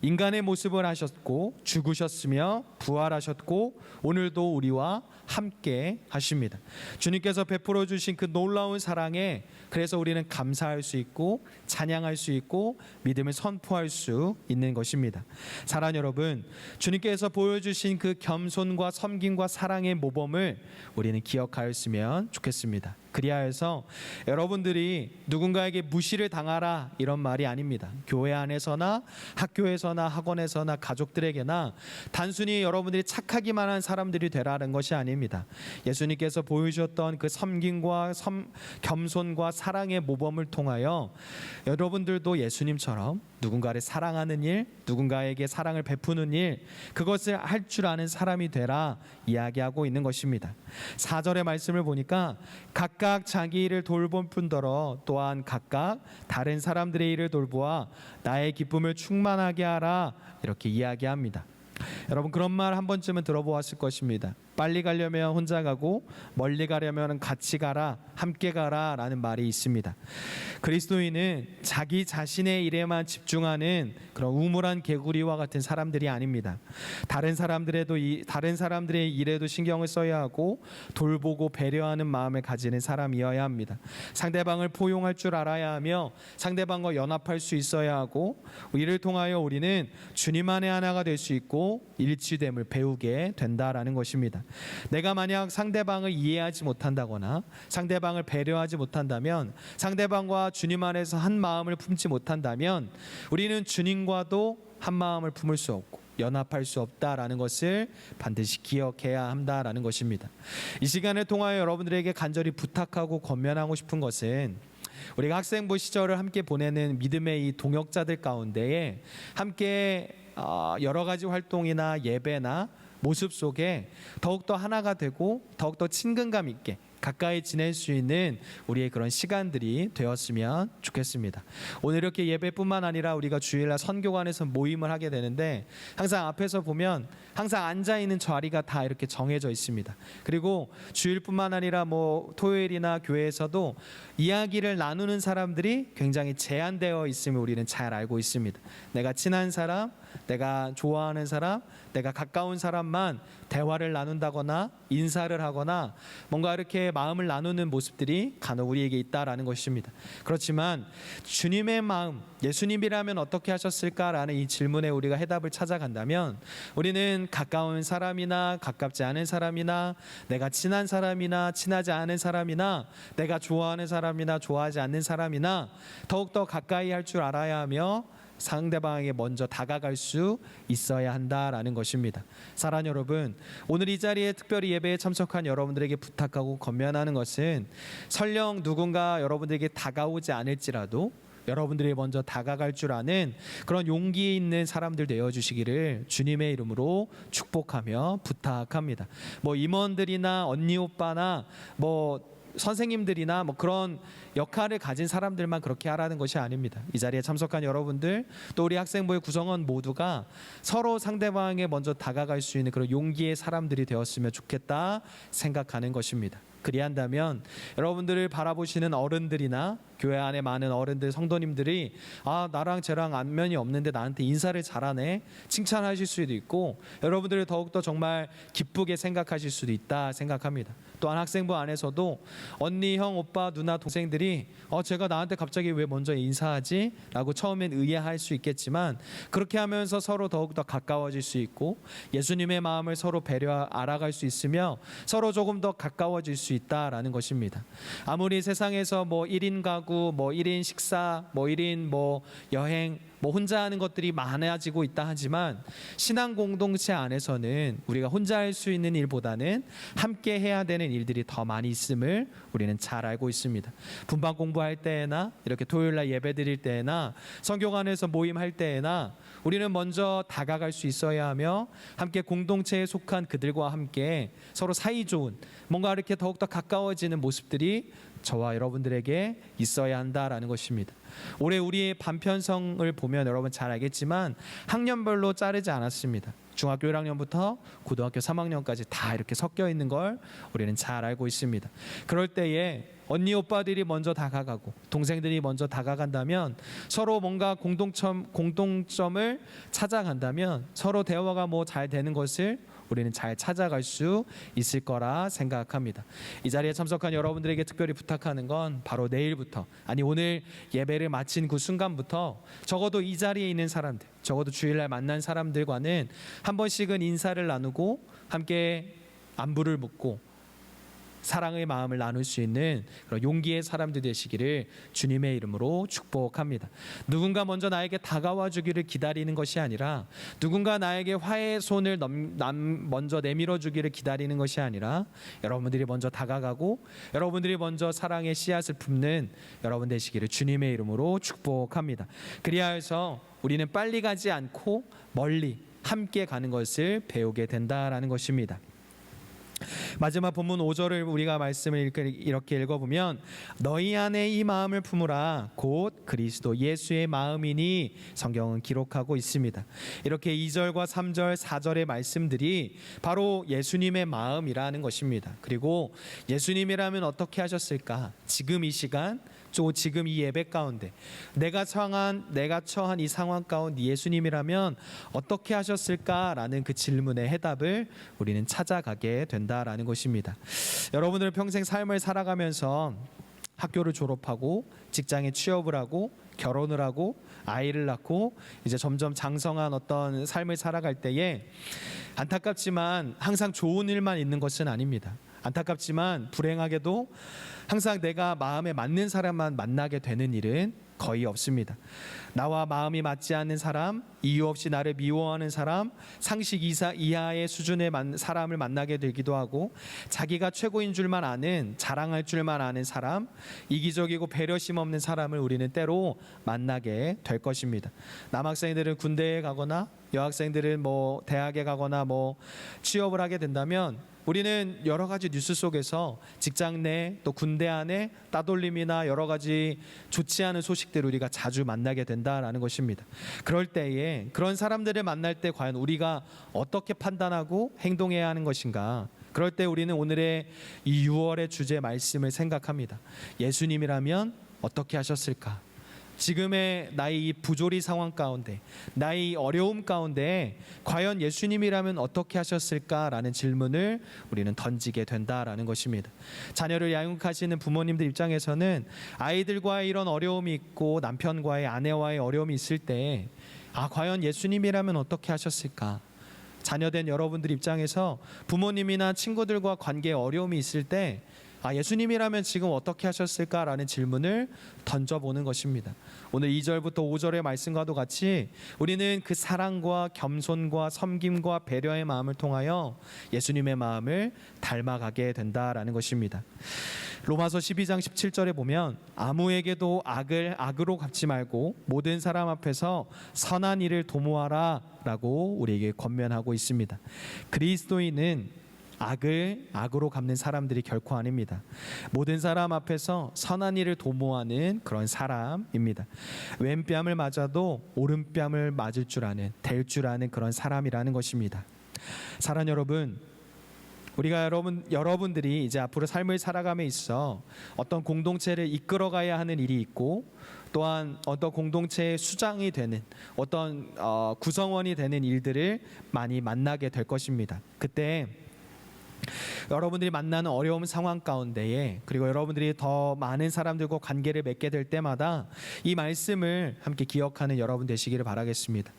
인간의 모습을 하셨고 죽으셨으며 부활하셨고 오늘도 우리와 함께 하십니다. 주님께서 베풀어 주신 그 놀라운 사랑에 그래서 우리는 감사할 수 있고 찬양할 수 있고 믿음을 선포할 수 있는 것입니다. 사랑하는 여러분, 주님께서 보여주신 그 겸손과 섬김과 사랑의 모범을 우리는 기억하였으면 좋겠습니다. 그리하여서 여러분들이 누군가에게 무시를 당하라 이런 말이 아닙니다. 교회 안에서나 학교에서나 학원에서나 가족들에게나 단순히 여러분들이 착하기만 한 사람들이 되라는 것이 아닙니다. 예수님께서 보여주셨던 그 섬김과 겸손과 사랑의 모범을 통하여 여러분들도 예수님처럼 누군가를 사랑하는 일, 누군가에게 사랑을 베푸는 일, 그것을 할 줄 아는 사람이 되라 이야기하고 있는 것입니다. 4절의 말씀을 보니까 각각 자기 일을 돌볼 뿐더러 또한 각각 다른 사람들의 일을 돌보아 나의 기쁨을 충만하게 하라 이렇게 이야기합니다. 여러분 그런 말 한 번쯤은 들어보았을 것입니다. 빨리 가려면 혼자 가고 멀리 가려면 같이 가라, 함께 가라 라는 말이 있습니다. 그리스도인은 자기 자신의 일에만 집중하는 그런 우물한 개구리와 같은 사람들이 아닙니다. 다른 사람들의 일에도 신경을 써야 하고 돌보고 배려하는 마음을 가지는 사람이어야 합니다. 상대방을 포용할 줄 알아야 하며 상대방과 연합할 수 있어야 하고 이를 통하여 우리는 주님 안에 하나가 될 수 있고 일치됨을 배우게 된다라는 것입니다. 내가 만약 상대방을 이해하지 못한다거나 상대방을 배려하지 못한다면 상대방과 주님 안에서 한 마음을 품지 못한다면 우리는 주님과도 한 마음을 품을 수 없고 연합할 수 없다라는 것을 반드시 기억해야 한다라는 것입니다. 이 시간을 통하여 여러분들에게 간절히 부탁하고 권면하고 싶은 것은 우리가 학생부 시절을 함께 보내는 믿음의 이 동역자들 가운데에 함께 여러 가지 활동이나 예배나 모습 속에 더욱더 하나가 되고 더욱더 친근감 있게 가까이 지낼 수 있는 우리의 그런 시간들이 되었으면 좋겠습니다. 오늘 이렇게 예배뿐만 아니라 우리가 주일날 선교관에서 모임을 하게 되는데 항상 앞에서 보면 항상 앉아 있는 자리가 다 이렇게 정해져 있습니다. 그리고 주일뿐만 아니라 뭐 토요일이나 교회에서도 이야기를 나누는 사람들이 굉장히 제한되어 있음을 우리는 잘 알고 있습니다. 내가 친한 사람, 내가 좋아하는 사람, 내가 가까운 사람만 대화를 나눈다거나 인사를 하거나 뭔가 이렇게 마음을 나누는 모습들이 간혹 우리에게 있다라는 것입니다. 그렇지만 주님의 마음, 예수님이라면 어떻게 하셨을까라는 이 질문에 우리가 해답을 찾아간다면 우리는 가까운 사람이나 가깝지 않은 사람이나 내가 친한 사람이나 친하지 않은 사람이나 내가 좋아하는 사람이나 좋아하지 않는 사람이나 더욱더 가까이 할 줄 알아야 하며 상대방에게 먼저 다가갈 수 있어야 한다라는 것입니다. 사랑하는 여러분, 오늘 이 자리에 특별히 예배에 참석한 여러분들에게 부탁하고 권면하는 것은 설령 누군가 여러분들에게 다가오지 않을지라도 여러분들이 먼저 다가갈 줄 아는 그런 용기 있는 사람들 되어 주시기를 주님의 이름으로 축복하며 부탁합니다. 뭐 임원들이나 언니 오빠나 뭐 선생님들이나 뭐 그런 역할을 가진 사람들만 그렇게 하라는 것이 아닙니다. 이 자리에 참석한 여러분들 또 우리 학생부의 구성원 모두가 서로 상대방에 먼저 다가갈 수 있는 그런 용기의 사람들이 되었으면 좋겠다 생각하는 것입니다. 그리한다면 여러분들을 바라보시는 어른들이나 교회 안에 많은 어른들 성도님들이 나랑 쟤랑 안면이 없는데 나한테 인사를 잘하네 칭찬하실 수도 있고 여러분들을 더욱더 정말 기쁘게 생각하실 수도 있다 생각합니다. 또한 학생부 안에서도 언니, 형, 오빠, 누나, 동생들이 제가 나한테 갑자기 왜 먼저 인사하지? 라고 처음엔 의아할 수 있겠지만 그렇게 하면서 서로 더욱더 가까워질 수 있고 예수님의 마음을 서로 배려 알아갈 수 있으며 서로 조금 더 가까워질 수 있다라는 것입니다. 아무리 세상에서 뭐 1인 가구, 뭐 1인 식사, 뭐 1인 뭐 여행 뭐 혼자 하는 것들이 많아지고 있다 하지만 신앙 공동체 안에서는 우리가 혼자 할 수 있는 일보다는 함께 해야 되는 일들이 더 많이 있음을 우리는 잘 알고 있습니다. 분반 공부할 때나 이렇게 토요일날 예배 드릴 때나 성교관에서 모임할 때나 우리는 먼저 다가갈 수 있어야 하며 함께 공동체에 속한 그들과 함께 서로 사이좋은 뭔가 이렇게 더욱더 가까워지는 모습들이 저와 여러분들에게 있어야 한다라는 것입니다. 올해 우리의 반편성을 보면 여러분 잘 알겠지만 학년별로 자르지 않았습니다. 중학교 1학년부터 고등학교 3학년까지 다 이렇게 섞여 있는 걸 우리는 잘 알고 있습니다. 그럴 때에 언니 오빠들이 먼저 다가가고 동생들이 먼저 다가간다면 서로 뭔가 공동점을 찾아간다면 서로 대화가 뭐 잘 되는 것을 우리는 잘 찾아갈 수 있을 거라 생각합니다. 이 자리에 참석한 여러분들에게 특별히 부탁하는 건 바로 내일부터 아니 오늘 예배를 마친 그 순간부터 적어도 이 자리에 있는 사람들 적어도 주일날 만난 사람들과는 한 번씩은 인사를 나누고 함께 안부를 묻고 사랑의 마음을 나눌 수 있는 그런 용기의 사람들 되시기를 주님의 이름으로 축복합니다. 누군가 먼저 나에게 다가와 주기를 기다리는 것이 아니라 누군가 나에게 화해의 손을 먼저 내밀어 주기를 기다리는 것이 아니라 여러분들이 먼저 다가가고 여러분들이 먼저 사랑의 씨앗을 품는 여러분 되시기를 주님의 이름으로 축복합니다. 그리하여서 우리는 빨리 가지 않고 멀리 함께 가는 것을 배우게 된다라는 것입니다. 마지막 본문 5절을 우리가 말씀을 이렇게 읽어보면 너희 안에 이 마음을 품으라 곧 그리스도 예수의 마음이니 성경은 기록하고 있습니다. 이렇게 2절과 3절 4절의 말씀들이 바로 예수님의 마음이라는 것입니다. 그리고 예수님이라면 어떻게 하셨을까? 지금 이 시간 지금 이 예배 가운데 내가 처한 이 상황 가운데 예수님이라면 어떻게 하셨을까라는 그 질문의 해답을 우리는 찾아가게 된다라는 것입니다. 여러분들은 평생 삶을 살아가면서 학교를 졸업하고 직장에 취업을 하고 결혼을 하고 아이를 낳고 이제 점점 장성한 어떤 삶을 살아갈 때에 안타깝지만 항상 좋은 일만 있는 것은 아닙니다. 안타깝지만 불행하게도 항상 내가 마음에 맞는 사람만 만나게 되는 일은 거의 없습니다. 나와 마음이 맞지 않는 사람, 이유 없이 나를 미워하는 사람, 상식 이하의 수준의 사람을 만나게 되기도 하고, 자기가 최고인 줄만 아는, 자랑할 줄만 아는 사람, 이기적이고 배려심 없는 사람을 우리는 때로 만나게 될 것입니다. 남학생들은 군대에 가거나 여학생들은 대학에 가거나 취업을 하게 된다면 우리는 여러 가지 뉴스 속에서 직장 내 또 군대 안에 따돌림이나 여러 가지 좋지 않은 소식들을 우리가 자주 만나게 된다라는 것입니다. 그럴 때에 그런 사람들을 만날 때 과연 우리가 어떻게 판단하고 행동해야 하는 것인가? 그럴 때 우리는 오늘의 이 6월의 주제 말씀을 생각합니다. 예수님이라면 어떻게 하셨을까? 지금의 나의 이 부조리 상황 가운데, 나의 어려움 가운데 과연 예수님이라면 어떻게 하셨을까라는 질문을 우리는 던지게 된다라는 것입니다. 자녀를 양육하시는 부모님들 입장에서는 아이들과의 이런 어려움이 있고 남편과의, 아내와의 어려움이 있을 때 과연 예수님이라면 어떻게 하셨을까? 자녀된 여러분들 입장에서 부모님이나 친구들과 관계에 어려움이 있을 때 예수님이라면 지금 어떻게 하셨을까라는 질문을 던져보는 것입니다. 오늘 2절부터 5절의 말씀과도 같이 우리는 그 사랑과 겸손과 섬김과 배려의 마음을 통하여 예수님의 마음을 닮아가게 된다라는 것입니다. 로마서 12장 17절에 보면 아무에게도 악을 악으로 갚지 말고 모든 사람 앞에서 선한 일을 도모하라 라고 우리에게 권면하고 있습니다. 그리스도인은 악을 악으로 갚는 사람들이 결코 아닙니다. 모든 사람 앞에서 선한 일을 도모하는 그런 사람입니다. 왼뺨을 맞아도 오른뺨을 맞을 줄 아는, 될 줄 아는 그런 사람이라는 것입니다. 사랑하는 여러분, 우리가 여러분들이 이제 앞으로 삶을 살아감에 있어 어떤 공동체를 이끌어가야 하는 일이 있고, 또한 어떤 공동체의 수장이 되는, 어떤 구성원이 되는 일들을 많이 만나게 될 것입니다. 그때 여러분들이 만나는 어려운 상황 가운데에, 그리고 여러분들이 더 많은 사람들과 관계를 맺게 될 때마다 이 말씀을 함께 기억하는 여러분 되시기를 바라겠습니다.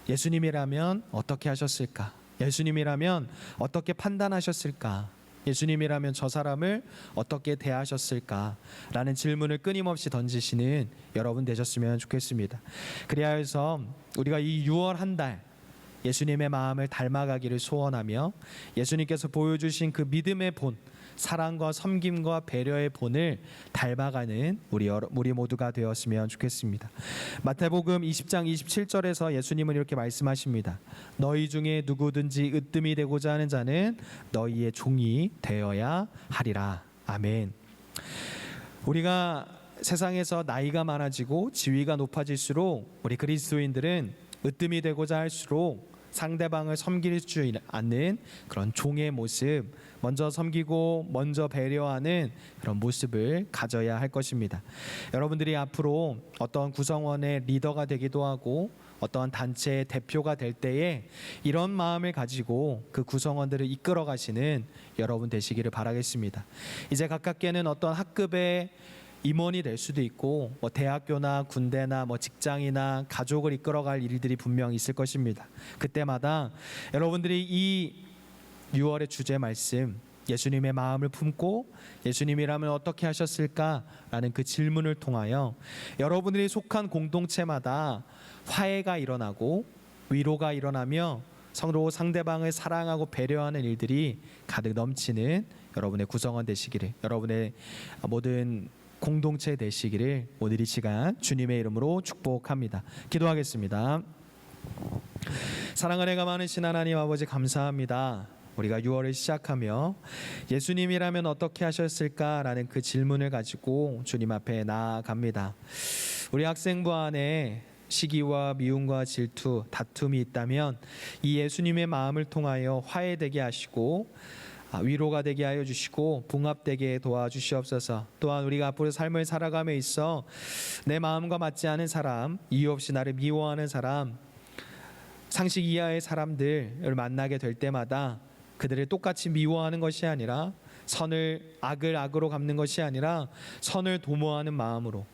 예수님이라면 어떻게 하셨을까? 예수님이라면 어떻게 판단하셨을까? 예수님이라면 저 사람을 어떻게 대하셨을까? 라는 질문을 끊임없이 던지시는 여러분 되셨으면 좋겠습니다. 그리하여 해서 우리가 이 6월 한 달 예수님의 마음을 닮아가기를 소원하며 예수님께서 보여주신 그 믿음의 본, 사랑과 섬김과 배려의 본을 닮아가는 우리 모두가 되었으면 좋겠습니다. 마태복음 20장 27절에서 예수님은 이렇게 말씀하십니다. 너희 중에 누구든지 으뜸이 되고자 하는 자는 너희의 종이 되어야 하리라. 아멘. 우리가 세상에서 나이가 많아지고 지위가 높아질수록 우리 그리스도인들은 으뜸이 되고자 할수록 상대방을 섬길 줄 아는 그런 종의 모습, 먼저 섬기고 먼저 배려하는 그런 모습을 가져야 할 것입니다. 여러분들이 앞으로 어떤 구성원의 리더가 되기도 하고 어떤 단체의 대표가 될 때에 이런 마음을 가지고 그 구성원들을 이끌어 가시는 여러분 되시기를 바라겠습니다. 이제 가깝게는 어떤 학급의 임원이 될 수도 있고 대학교나 군대나 직장이나 가족을 이끌어갈 일들이 분명히 있을 것입니다. 그때마다 여러분들이 이 6월의 주제 말씀, 예수님의 마음을 품고 예수님이라면 어떻게 하셨을까라는 그 질문을 통하여 여러분들이 속한 공동체마다 화해가 일어나고 위로가 일어나며 서로 상대방을 사랑하고 배려하는 일들이 가득 넘치는 여러분의 구성원 되시기를, 여러분의 모든 공동체 되시기를 오늘 이 시간 주님의 이름으로 축복합니다. 기도하겠습니다. 사랑을 해가 많으신 하나님 아버지, 감사합니다. 우리가 6월을 시작하며 예수님이라면 어떻게 하셨을까라는 그 질문을 가지고 주님 앞에 나아갑니다. 우리 학생부 안에 시기와 미움과 질투, 다툼이 있다면 이 예수님의 마음을 통하여 화해되게 하시고 위로가 되게 하여 주시고 봉합되게 도와주시옵소서. 또한 우리가 앞으로 삶을 살아감에 있어 내 마음과 맞지 않은 사람, 이유 없이 나를 미워하는 사람, 상식 이하의 사람들을 만나게 될 때마다 그들을 똑같이 미워하는 것이 아니라 악을 악으로 갚는 것이 아니라 선을 도모하는 마음으로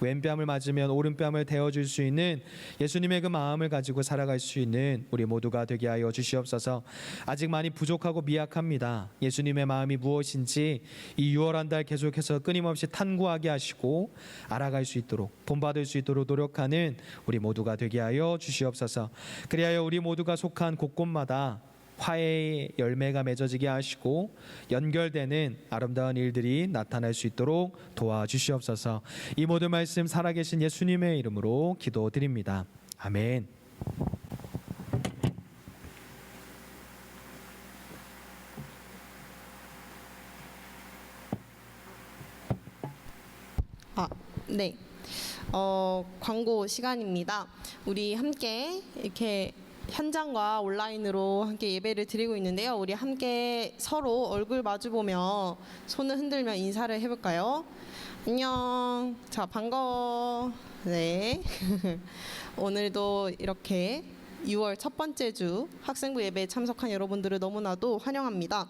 왼뺨을 맞으면 오른뺨을 대어줄 수 있는 예수님의 그 마음을 가지고 살아갈 수 있는 우리 모두가 되게 하여 주시옵소서. 아직 많이 부족하고 미약합니다. 예수님의 마음이 무엇인지 이 6월 한 달 계속해서 끊임없이 탐구하게 하시고 알아갈 수 있도록 본받을 수 있도록 노력하는 우리 모두가 되게 하여 주시옵소서. 그리하여 우리 모두가 속한 곳곳마다 화해의 열매가 맺어지게 하시고 연결되는 아름다운 일들이 나타날 수 있도록 도와주시옵소서. 이 모든 말씀 살아계신 예수님의 이름으로 기도드립니다. 아멘. 네. 광고 시간입니다. 우리 함께 이렇게 현장과 온라인으로 함께 예배를 드리고 있는데요. 우리 함께 서로 얼굴 마주보며 손을 흔들며 인사를 해볼까요? 안녕. 자, 반가워. 네. 오늘도 이렇게 6월 첫 번째 주 학생부 예배에 참석한 여러분들을 너무나도 환영합니다.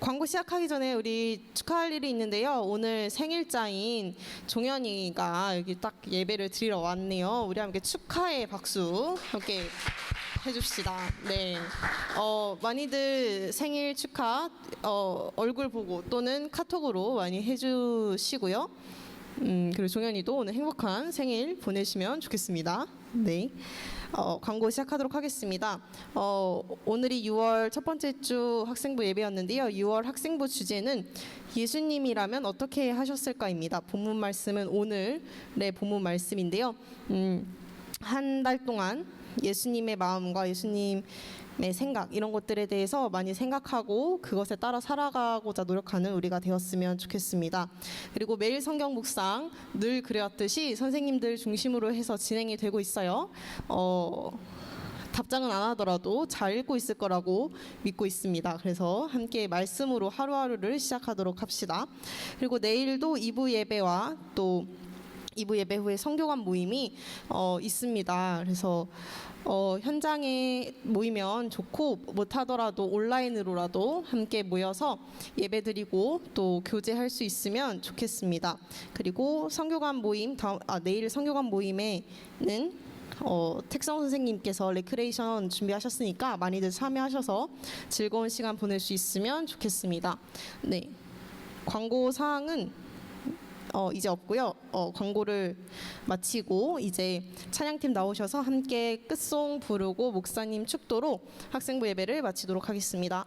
광고 시작하기 전에 우리 축하할 일이 있는데요. 오늘 생일자인 종현이가 여기 딱 예배를 드리러 왔네요. 우리 함께 축하의 박수 함께 해줍시다. 네. 많이들 생일 축하 얼굴 보고 또는 카톡으로 많이 해주시고요. 그리고 종현이도 오늘 행복한 생일 보내시면 좋겠습니다. 네. 광고 시작하도록 하겠습니다. 오늘이 6월 첫 번째 주 학생부 예배였는데요. 6월 학생부 주제는 예수님이라면 어떻게 하셨을까입니다. 본문 말씀은 오늘의 본문 말씀인데요. 한 달 동안 예수님의 마음과 예수님의 생각 이런 것들에 대해서 많이 생각하고 그것에 따라 살아가고자 노력하는 우리가 되었으면 좋겠습니다. 그리고 매일 성경 묵상 늘 그래왔듯이 선생님들 중심으로 해서 진행이 되고 있어요. 답장은 안 하더라도 잘 읽고 있을 거라고 믿고 있습니다. 그래서 함께 말씀으로 하루하루를 시작하도록 합시다. 그리고 내일도 2부 예배와 또 2부 예배 후에 성교관 모임이 있습니다. 그래서 현장에 모이면 좋고 못하더라도 온라인으로라도 함께 모여서 예배드리고 또 교제할 수 있으면 좋겠습니다. 그리고 성교관 모임 내일 성교관 모임에는 택성 선생님께서 레크레이션 준비하셨으니까 많이들 참여하셔서 즐거운 시간 보낼 수 있으면 좋겠습니다. 네, 광고 사항은 이제 없고요. 광고를 마치고 이제 찬양팀 나오셔서 함께 끝송 부르고 목사님 축도로 학생부 예배를 마치도록 하겠습니다.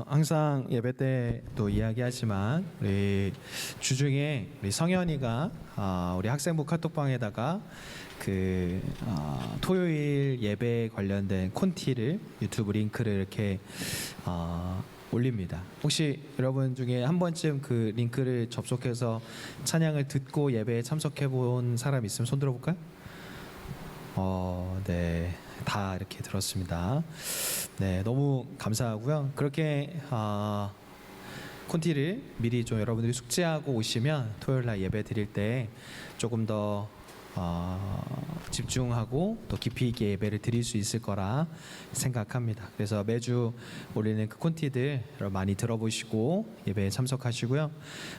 항상 예배 때 또 이야기하지만 우리 주중에 우리 성현이가 우리 학생부 카톡방에다가 그 토요일 예배 관련된 콘티를 유튜브 링크를 이렇게 올립니다. 혹시 여러분 중에 한 번쯤 그 링크를 접속해서 찬양을 듣고 예배에 참석해 본 사람 있으면 손 들어볼까요? 네, 다 이렇게 들었습니다. 네, 너무 감사하고요. 그렇게 콘티를 미리 좀 여러분들이 숙지하고 오시면 토요일 날 예배 드릴 때 조금 더 집중하고 또 깊이 있게 예배를 드릴 수 있을 거라 생각합니다. 그래서 매주 올리는 그 콘티들 많이 들어보시고 예배에 참석하시고요.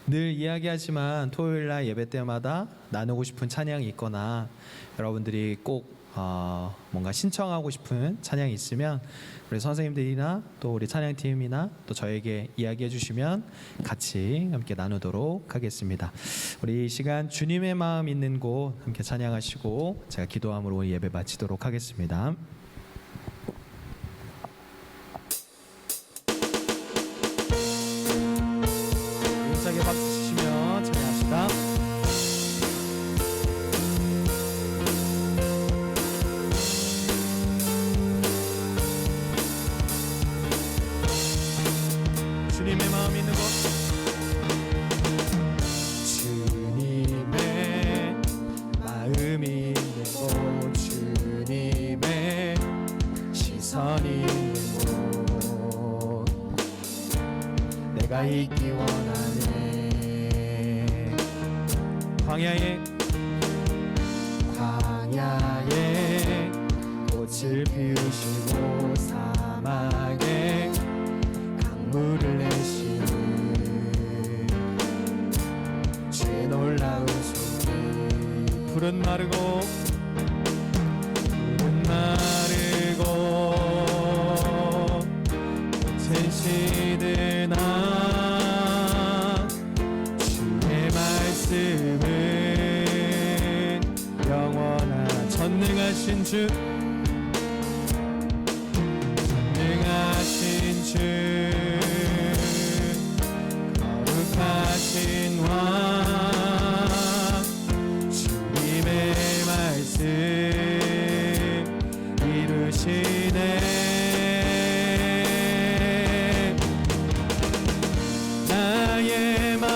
늘 이야기하지만 토요일 날 예배 때마다 나누고 싶은 찬양이 있거나 여러분들이 꼭 뭔가 신청하고 싶은 찬양이 있으면 우리 선생님들이나 또 우리 찬양팀이나 또 저에게 이야기해 주시면 같이 함께 나누도록 하겠습니다. 우리 이 시간 주님의 마음 있는 곳 함께 찬양하시고 제가 기도함으로 예배 마치도록 하겠습니다. 감사하게 박수 치시며 찬양합시다. 주님의 마음 있는 곳, 주님의 마음 있는 곳, 주님의 시선 있는 곳, 내가 있기 원하네. 광야에 꽃을 피우시고 사막에 강물을 내시는 주의 놀라운 손길. 푸른 마르고 꽃은 시드나 주의 말씀은 영원한 전능하신 주, 전능하신 주, 거룩하신 왕, 주님의 말씀 이루시네. 나의 맘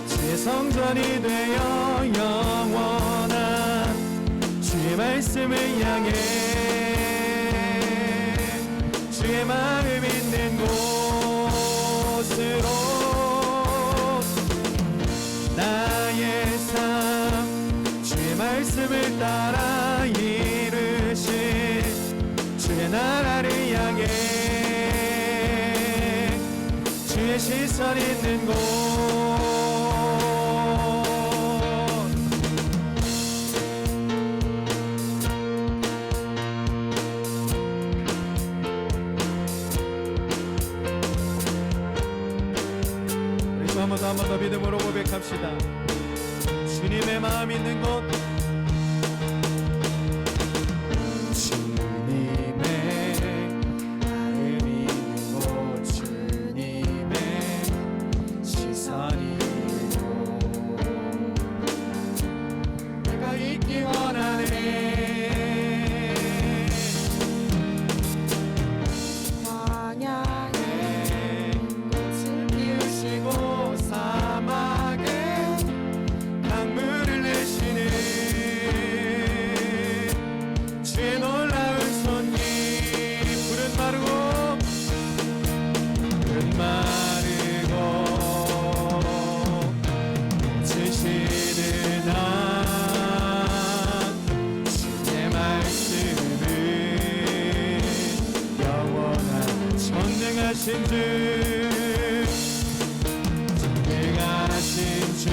주의 성전이 되어 영원한 주의 말씀을 향해 주의 마음 있는 곳으로 나의 삶 주의 말씀을 따라 이루신 주의 나라를 향해 주의 시선 있는 곳. 한 번 더 믿음으로 고백합시다. 주님의 마음 있는 곳, 주님의 마음 있는 곳, 주님의 시선이 있는 곳, 내가 있기 원하네. 전능하신 주, 전능하신 주,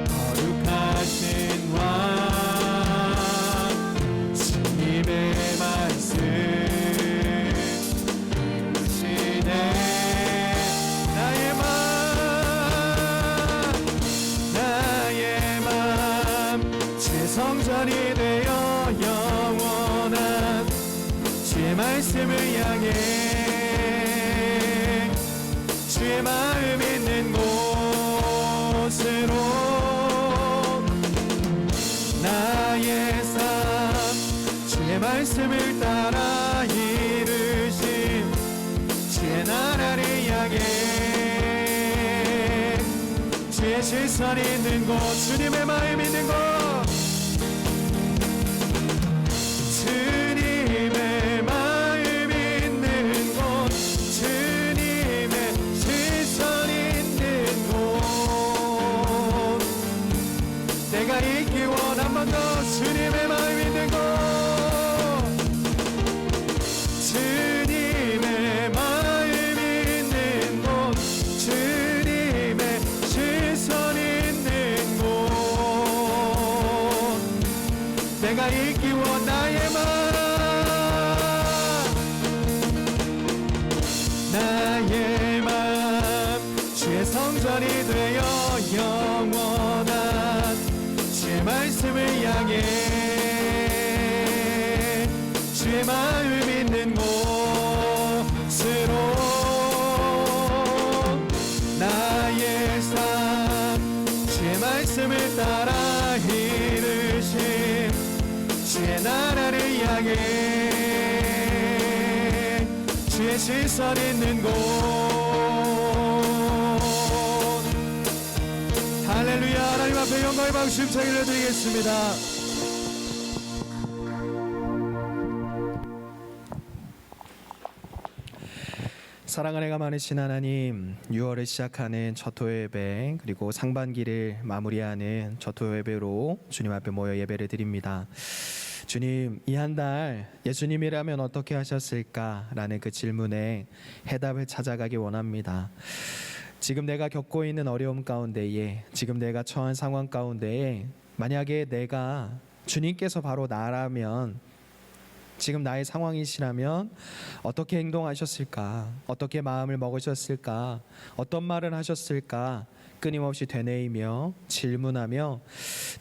거룩하신 왕, 주님의 말씀 이루시네. 나의 맘 주의 성전이 되어 영원한 주의 말씀을 향해 주의 마음 있는 곳으로 나의 삶 주의 말씀을 따라 이루신 주의 나라를 향해 주의 시선 있는 곳, 주님의 마음 있는 곳, 주님의 마음 있는 곳, 주님의 시선 있는 곳, 내가 있기 원. 한 번 더 주님의 마음 있는 곳, 주님의 마음 있는 곳, 주님의 시선 있는 곳, 내가 있기 원. 나의 맘 주의 성전이 되어 영원한 주의 말씀을 향해 주의 마음 있는 곳으로 나의 삶 주의 말씀을 따라 이루신 주의 나라를 향해 주의 시선 있는 곳. 할렐루야. 하나님 앞에 영광의 박수 힘차게 올려드리겠습니다. 사랑을 애가 많으신 하나님, 6월을 시작하는 첫 토요 예배 그리고 상반기를 마무리하는 첫 토요 예배로 주님 앞에 모여 예배를 드립니다. 주님, 이 한 달 예수님이라면 어떻게 하셨을까라는 그 질문에 해답을 찾아가기 원합니다. 지금 내가 겪고 있는 어려움 가운데에, 지금 내가 처한 상황 가운데에 만약에 내가 주님께서 바로 나라면, 지금 나의 상황이시라면 어떻게 행동하셨을까? 어떻게 마음을 먹으셨을까? 어떤 말을 하셨을까? 끊임없이 되뇌이며 질문하며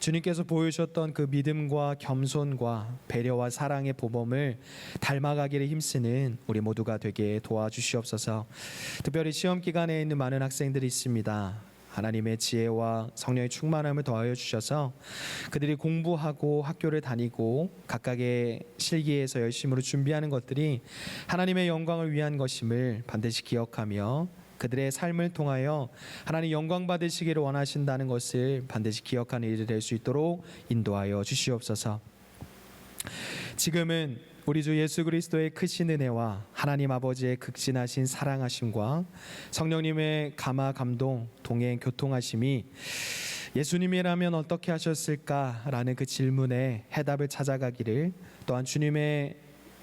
주님께서 보여주셨던 그 믿음과 겸손과 배려와 사랑의 보범을 닮아가기를 힘쓰는 우리 모두가 되게 도와주시옵소서. 특별히 시험 기간에 있는 많은 학생들이 있습니다. 하나님의 지혜와 성령의 충만함을 더하여 주셔서 그들이 공부하고 학교를 다니고 각각의 실기에서 열심으로 준비하는 것들이 하나님의 영광을 위한 것임을 반드시 기억하며 그들의 삶을 통하여 하나님 영광 받으시기를 원하신다는 것을 반드시 기억하는 일이 될 수 있도록 인도하여 주시옵소서. 지금은 우리 주 예수 그리스도의 크신 은혜와 하나님 아버지의 극진하신 사랑하심과 성령님의 감화 감동 동행 교통하심이 예수님이라면 어떻게 하셨을까라는 그 질문에 해답을 찾아가기를, 또한 주님의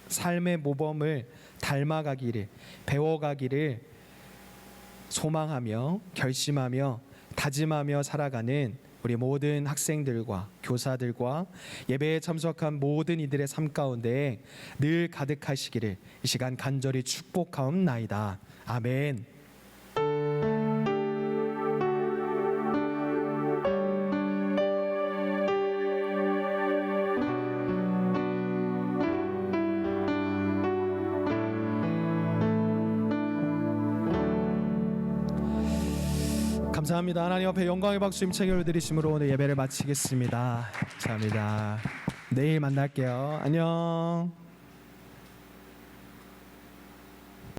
삶의 모범을 닮아가기를, 배워가기를 소망하며 결심하며 다짐하며 살아가는 우리 모든 학생들과 교사들과 예배에 참석한 모든 이들의 삶 가운데 늘 가득하시기를 이 시간 간절히 축복하옵나이다. 아멘. 감사합니다. 하나님 앞에 영광의 박수 힘차게 올려드리심으로 오늘 예배를 마치겠습니다. 감사합니다. 내일 만날게요. 안녕.